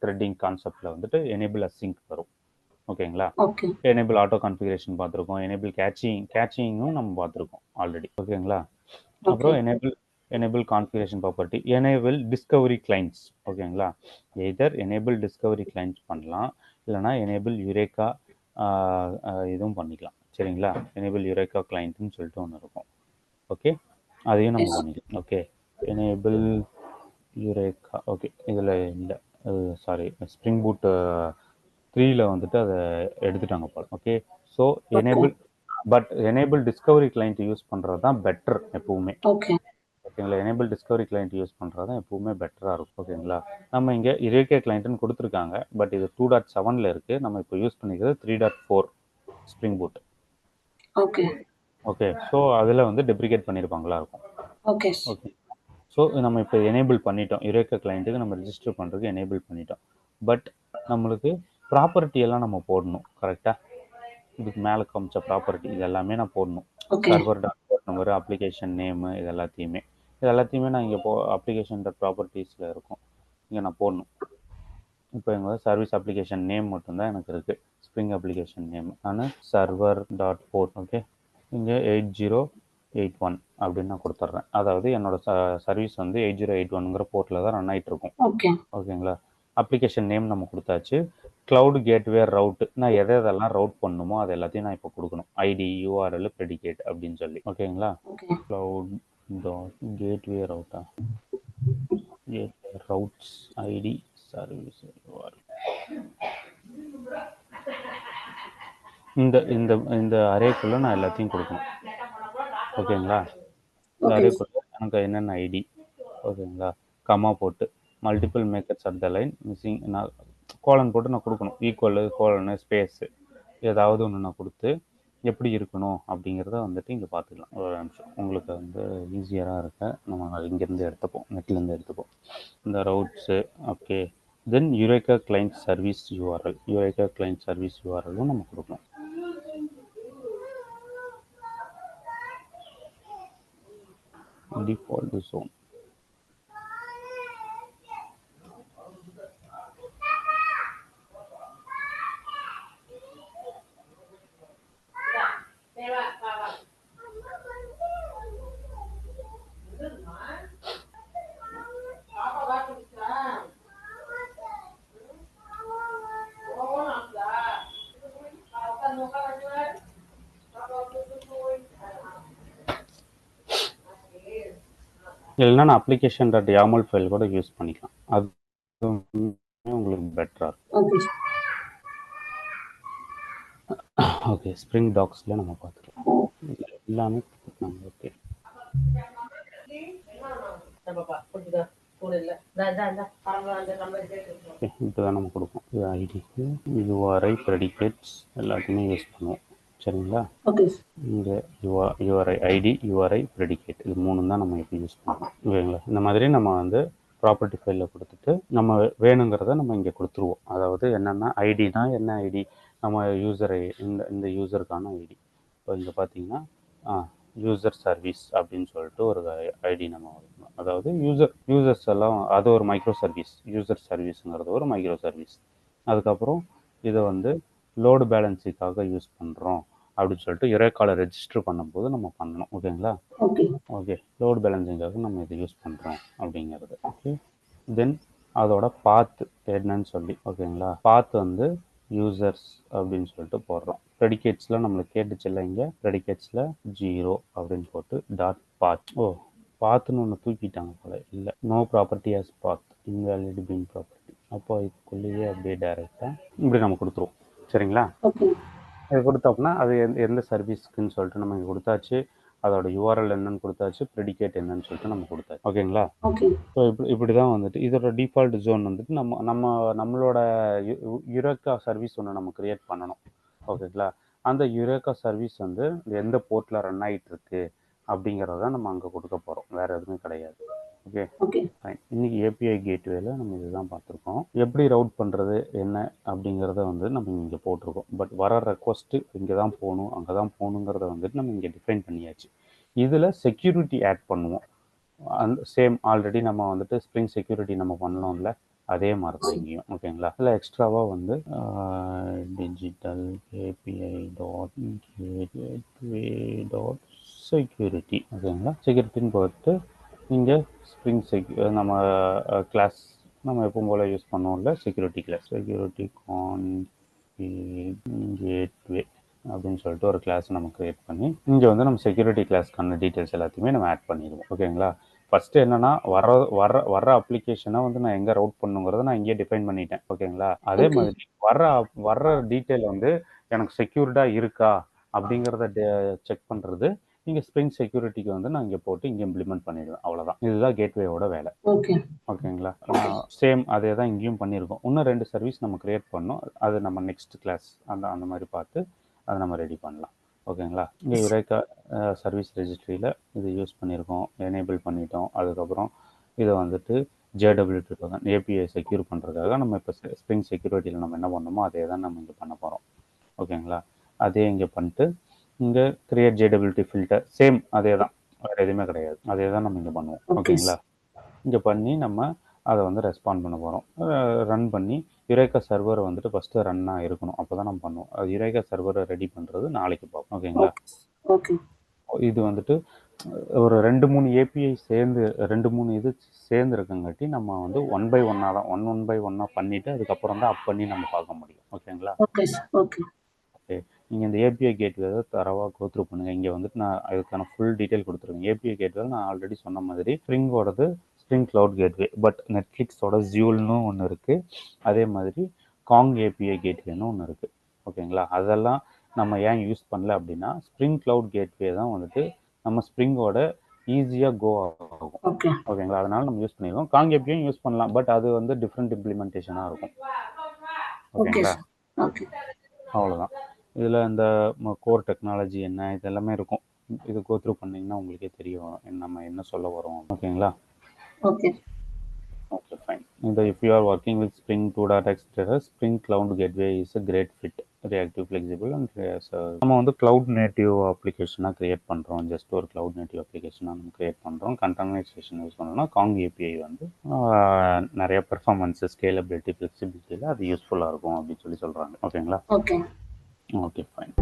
த்ரெட்டிங் கான்செப்டில் வந்துட்டு எனேபிள் அசிங்க் வரும். ஓகேங்களா? ஓகே எனேபிள் ஆட்டோ கான்ஃபிகரேஷன் பார்த்துருக்கோம். எனேபிள் கேச்சிங்கும் நம்ம பார்த்துருக்கோம் ஆல்ரெடி. ஓகேங்களா? அப்புறம் enable configuration property, enable Discovery clients. ஓகேங்களா? எய்தர் எனேபிள் டிஸ்கவரி கிளைண்ட்ஸ் பண்ணலாம், இல்லைனா எனேபிள் யுரேகா இதுவும் பண்ணிக்கலாம். சரிங்களா? எனேபிள் யுரேகா கிளைண்ட்னு சொல்லிட்டு ஒன்று இருக்கும். ஓகே, அதையும் நம்ம பண்ணிக்கலாம். Okay, enable eureka. ஓகே, இதில் இல்லை, சாரி, ஸ்ப்ரிங் பூட் 3ல வந்துட்டு அதை எடுத்துட்டாங்க போல. Okay, so enable Discovery client use பண்ணுறது தான் பெட்டர் எப்பவுமே. ஓகே ஓகேங்களா? எனேபிள் டிஸ்கவரி கிளைண்ட் யூஸ் பண்ணுறது தான் எப்பவுமே பெட்டராக இருக்கும். ஓகேங்களா? நம்ம இங்கே யுரேகா கிளைண்ட்னு கொடுத்துருக்காங்க, பட் இது 2.7ல் இருக்குது. நம்ம இப்போ யூஸ் பண்ணிக்கிறது 3.4 spring boot. Okay okay, so அதில் வந்து டெப்ரிகேட் பண்ணியிருப்பாங்களா இருக்கும். ஓகே ஓகே, ஸோ நம்ம இப்போ எனேபிள் பண்ணிட்டோம். யுரேகா கிளைண்ட்டுக்கு நம்ம ரெஜிஸ்டர் பண்ணுறதுக்கு எனேபிள் பண்ணிட்டோம். பட் நம்மளுக்கு ப்ராப்பர்ட்டி எல்லாம் நம்ம போடணும். கரெக்டாக? இதுக்கு மேலே காமிச்ச ப்ராப்பர்ட்டி இது எல்லாமே நான் போடணும். Okay server dot port number, application name, இது எல்லாத்தையுமே நான் இங்கே அப்ளிகேஷன் டாட் ப்ராப்பர்ட்டிஸில் இருக்கும், இங்கே நான் போடணும். இப்போ எங்கள் சர்வீஸ் அப்ளிகேஷன் நேம் மட்டும்தான் எனக்கு இருக்குது. ஸ்ப்ரிங் அப்ளிகேஷன் நேம் நான் சர்வர் டாட் போர்ட். ஓகே, இங்கே 8081 அப்படின்னு நான் கொடுத்துட்றேன். அதாவது என்னோட சர்வீஸ் வந்து 8081ங்கிற போர்ட்டில் தான் ரன் ஆகிட்டு இருக்கும். ஓகே ஓகேங்களா? அப்ளிகேஷன் நேம் நம்ம கொடுத்தாச்சு. க்ளவுட் கேட்வே ரவுட், நான் எதெல்லாம் ரவுட் பண்ணணுமோ அது எல்லாத்தையும் நான் இப்போ கொடுக்கணும். ஐடி, யூஆர்எல், ப்ரெடிகேட் அப்படின்னு சொல்லி. ஓகேங்களா? ஓகே க்ளவுட் டாட் கேட்வே ரவுட்டா, gateway routes ID service URL. இந்த இந்த இந்த அரேக்குள்ளே நான் எல்லாத்தையும் கொடுக்கணும். ஓகேங்களா? இந்த ஓகே அரேக்குள்ளே எனக்கு என்னென்ன ஐடி, ஓகேங்களா, கமா போட்டு multiple makers at the line missing, நான் கோலன் போட்டு நான் கொடுக்கணும். ஈக்குவலு, கோலனு, ஸ்பேஸு ஏதாவது ஒன்று நான் கொடுத்து எப்படி இருக்கணும் அப்படிங்கிறத வந்துட்டு இங்கே பார்த்துக்கலாம். ஒரு நிமிஷம், உங்களுக்கு வந்து ஈஸியராக இருக்க நம்ம இங்கேருந்து எடுத்துப்போம், நெட்லேருந்து எடுத்துப்போம் இந்த routes. Okay, then Eureka client service URL, Eureka client service யூஆர்எலும் நம்ம கொடுக்கணும். Default zone. இல்லைன்னா நான் அப்ளிகேஷன் டாட் YAML ஃபைல் கூட யூஸ் பண்ணிக்கலாம். அது உங்களுக்கு பெட்டராக இருக்கும். Okay sir. ஓகே, ஸ்ப்ரிங் டாக்ஸில் நம்ம பார்த்துக்கலாம். எல்லாமே நம்ம ஓகே. இப்போதான் நம்ம கொடுப்போம். இது ஐடிக்கு URI ப்ரெடிகேட்ஸ் எல்லாத்தையுமே யூஸ் பண்ணுவோம். சரிங்களா? Okay sir. இங்கே URI ஐடி, URI ப்ரெடிகேட் இது 3 தான் நம்ம இப்போ யூஸ் பண்ணுவோம். ஓகேங்களா? இந்த மாதிரி நம்ம வந்து ப்ராப்பர்ட்டி ஃபைலில் கொடுத்துட்டு நம்ம வேணுங்கிறத நம்ம இங்கே கொடுத்துருவோம். அதாவது என்னென்னா ஐடினா என்ன ஐடி, நம்ம யூசரை இந்த யூசருக்கான ஐடி. இப்போ இங்கே பார்த்தீங்கன்னா யூசர் சர்வீஸ் அப்படின்னு சொல்லிட்டு ஒரு ஐடி நம்ம வைக்கணும். அதாவது யூசர்ஸ் எல்லாம் அது ஒரு மைக்ரோ சர்வீஸ். யூசர் சர்வீஸுங்கிறது ஒரு மைக்ரோ சர்வீஸ். அதுக்கப்புறம் இதை வந்து லோடு பேலன்ஸுக்காக யூஸ் பண்ணுறோம் அப்படின்னு சொல்லிட்டு யுரேக்கால ரெஜிஸ்டர் பண்ணும்போது நம்ம பண்ணணும். ஓகேங்களா? ஓகே, லோடு பேலன்ஸிங்காக நம்ம இதை யூஸ் பண்ணுறோம் அப்படிங்கிறது. ஓகே, தென் அதோட பாத்து என்னன்னு சொல்லி, ஓகேங்களா, பாத்து வந்து யூசர்ஸ் அப்படின்னு சொல்லிட்டு போடுறோம். ப்ரெடிகேட்ஸில் நம்மளுக்கு கேட்டுச்சுல்ல, இங்கே ப்ரெடிகேட்ஸில் 0 அப்படின்னு போட்டு டாட் பாத். பாத்துன்னு ஒன்று தூக்கிட்டாங்க போல. இல்லை, no property as path, invalid bean property. அப்போ இதுக்குள்ளேயே அப்படியே டைரெக்டாக இப்படி நம்ம கொடுத்துருவோம். சரிங்களா? இது கொடுத்தோம்னா அது எந்த சர்வீஸ்க்குன்னு சொல்லிட்டு நம்ம இங்கே கொடுத்தாச்சு. அதோட URL என்னன்னு கொடுத்தாச்சு, ப்ரெடிகேட் என்னன்னு சொல்லிட்டு நம்ம கொடுத்தாச்சு. ஓகேங்களா? ஸோ இப்படி தான் வந்துட்டு இதோட டிஃபால்ட் ஜோன் வந்துட்டு நம்மளோட யுரேக்கா சர்வீஸ் ஒன்று நம்ம கிரியேட் பண்ணணும். ஓகேங்களா? அந்த யுரேக்கா சர்வீஸ் வந்து எந்த போர்ட்டில் ரன் ஆகிட்டு இருக்கு அப்படிங்கிறத நம்ம அங்கே கொடுக்க போகிறோம். வேறு எதுவுமே கிடையாது. Okay, fine. இன்னைக்கு API கேட்வேல நம்ம இதுதான் பார்த்துருக்கோம். எப்படி ரவுட் பண்ணுறது என்ன அப்படிங்கிறத வந்து நம்ம இங்கே போட்டிருக்கோம். பட் வர ரெக்வஸ்ட்டு இங்கே தான் போகணும், அங்கே தான் போகணுங்கிறத வந்துட்டு நம்ம இங்கே டிஃபைன் பண்ணியாச்சு. இதில் செக்யூரிட்டி ஆட் பண்ணுவோம். அந்த சேம் ஆல்ரெடி நம்ம வந்துட்டு ஸ்ப்ரிங் செக்யூரிட்டி நம்ம பண்ணோம்ல, அதே மாதிரி தான் இங்கேயும். ஓகேங்களா? இல்லை எக்ஸ்ட்ராவாக வந்து டிஜிட்டல் API டாட் செக்யூரிட்டி. ஓகேங்களா? செக்யூரிட்டின்னு போட்டு இங்கே ஸ்ப்ரிங் நம்ம கிளாஸ் நம்ம எப்பவும் போல் யூஸ் பண்ணுவோம்ல, செக்யூரிட்டி கிளாஸ், செக்யூரிட்டி கேட்வே அப்படின்னு சொல்லிட்டு ஒரு கிளாஸ் நம்ம கிரியேட் பண்ணி இங்கே வந்து நம்ம செக்யூரிட்டி கிளாஸ்க்கான டீட்டெயில்ஸ் எல்லாத்தையுமே நம்ம ஆட் பண்ணிடுவோம். ஓகேங்களா? ஃபஸ்ட்டு என்னன்னா வர அப்ளிகேஷனை வந்து நான் எங்கே ரவுட் பண்ணுங்கிறத நான் இங்கே டிஃபைன் பண்ணிட்டேன். ஓகேங்களா? அதே மாதிரி வர்ற டீட்டெயில் வந்து எனக்கு செக்யூர்டாக இருக்கா அப்படிங்கிறத செக் பண்ணுறது இங்கே ஸ்ப்ரிங் செக்யூரிட்டிக்கு வந்து நான் இங்கே போட்டு இங்கே இம்ப்ளிமெண்ட் பண்ணிடுவேன். அவ்வளோதான். இதுதான் கேட்வேயோட வேலை. ஓகேங்களா? சேம் அதே தான் இங்கேயும் பண்ணியிருக்கோம். இன்னும் 2 சர்வீஸ் நம்ம கிரியேட் பண்ணோம். அது நம்ம நெக்ஸ்ட் கிளாஸ் அந்த மாதிரி பார்த்து அதை நம்ம ரெடி பண்ணலாம். ஓகேங்களா? இங்கே யுரேக்கா சர்வீஸ் ரெஜிஸ்ட்ரியில் இது யூஸ் பண்ணியிருக்கோம், எனேபிள் பண்ணிட்டோம். அதுக்கப்புறம் இதை வந்துட்டு JWT டோக்கன் API செக்யூர் பண்ணுறதுக்காக நம்ம இப்போ ஸ்ப்ரிங் செக்யூரிட்டியில் நம்ம என்ன பண்ணோமோ அதே தான் நம்ம இங்கே பண்ண போகிறோம். ஓகேங்களா? அதே இங்கே பண்ணிட்டு இங்கே கிரியேட் JWT ஃபில்டர் சேம் அதே தான், வேறு எதுவுமே கிடையாது. அதே தான் நம்ம இங்கே பண்ணுவோம். ஓகேங்களா? இங்கே பண்ணி நம்ம அதை வந்து ரெஸ்பாண்ட் பண்ண போகிறோம். ரன் பண்ணி யுரேக்கா சர்வரை வந்துட்டு ஃபஸ்ட்டு ரன்னாக இருக்கணும். அப்போ தான் நம்ம பண்ணுவோம். அது யுரேக்கா சர்வரை ரெடி பண்ணுறது நாளைக்கு பார்ப்போம். ஓகேங்களா? இது வந்துட்டு ஒரு 2-3 API சேர்ந்து 2-3 இது சேர்ந்து இருக்கங்காட்டி நம்ம வந்து 1 by 1 தான் 1 by 1 பண்ணிவிட்டு அதுக்கப்புறம் தான் அப் பண்ணி நம்ம பார்க்க முடியும். ஓகேங்களா? ஓகே, நீங்கள் இந்த API கேட்வே தரவாக கோத்ரூ பண்ணுங்கள். இங்கே வந்துட்டு நான் அதுக்கான ஃபுல் டீட்டெயில் கொடுத்துருக்கேன். API கேட்வே நான் ஆல்ரெடி சொன்ன மாதிரி ஸ்ப்ரிங்கோடது ஸ்ப்ரிங் கிளவுட் கேட்வே, பட் நெட்ஃப்ளிக்ஸோட ஜியூல்னு ஒன்று இருக்குது. அதே மாதிரி காங் API கேட்வேன்னு ஒன்று இருக்குது. ஓகேங்களா? அதெல்லாம் நம்ம ஏன் யூஸ் பண்ணல அப்படின்னா ஸ்ப்ரிங் கிளவுட் கேட்வே தான் வந்துட்டு நம்ம ஸ்ப்ரிங்கோட ஈஸியாக கோ ஆகும். ஓகேங்களா? அதனால நம்ம யூஸ் பண்ணிடுவோம். காங் API யூஸ் பண்ணலாம், பட் அது வந்து டிஃப்ரெண்ட் இம்ப்ளிமெண்டேஷனாக இருக்கும். ஓகேங்களா? அவ்வளோதான். இதில் இந்த கோர் டெக்னாலஜி என்ன இது எல்லாமே இருக்கும். இது கோத்ரூ பண்ணிங்கன்னா உங்களுக்கே தெரியும் நம்ம என்ன சொல்ல வரோம். ஓகேங்களா? Okay, fine. இந்த if you are working with Spring 2.x, Spring Cloud Gateway is a great fit, reactive, flexible and நம்ம வந்து cloud native அப்ளிகேஷனாக க்ரியேட் பண்ணுறோம். ஜஸ்ட் ஒரு cloud native அப்ளிகேஷனாக நம்ம க்ரியேட் பண்ணுறோம். கண்டெய்னரைசேஷன் யூஸ் பண்ணோம்னா காங் API வந்து நிறைய பெர்ஃபார்மன்ஸ், ஸ்கேலபிலிட்டி, ஃப்ளெக்சிபிலிட்டியில் அது யூஸ்ஃபுல்லாக இருக்கும் அப்படின்னு சொல்கிறாங்க. ஓகேங்களா? Okay, fine.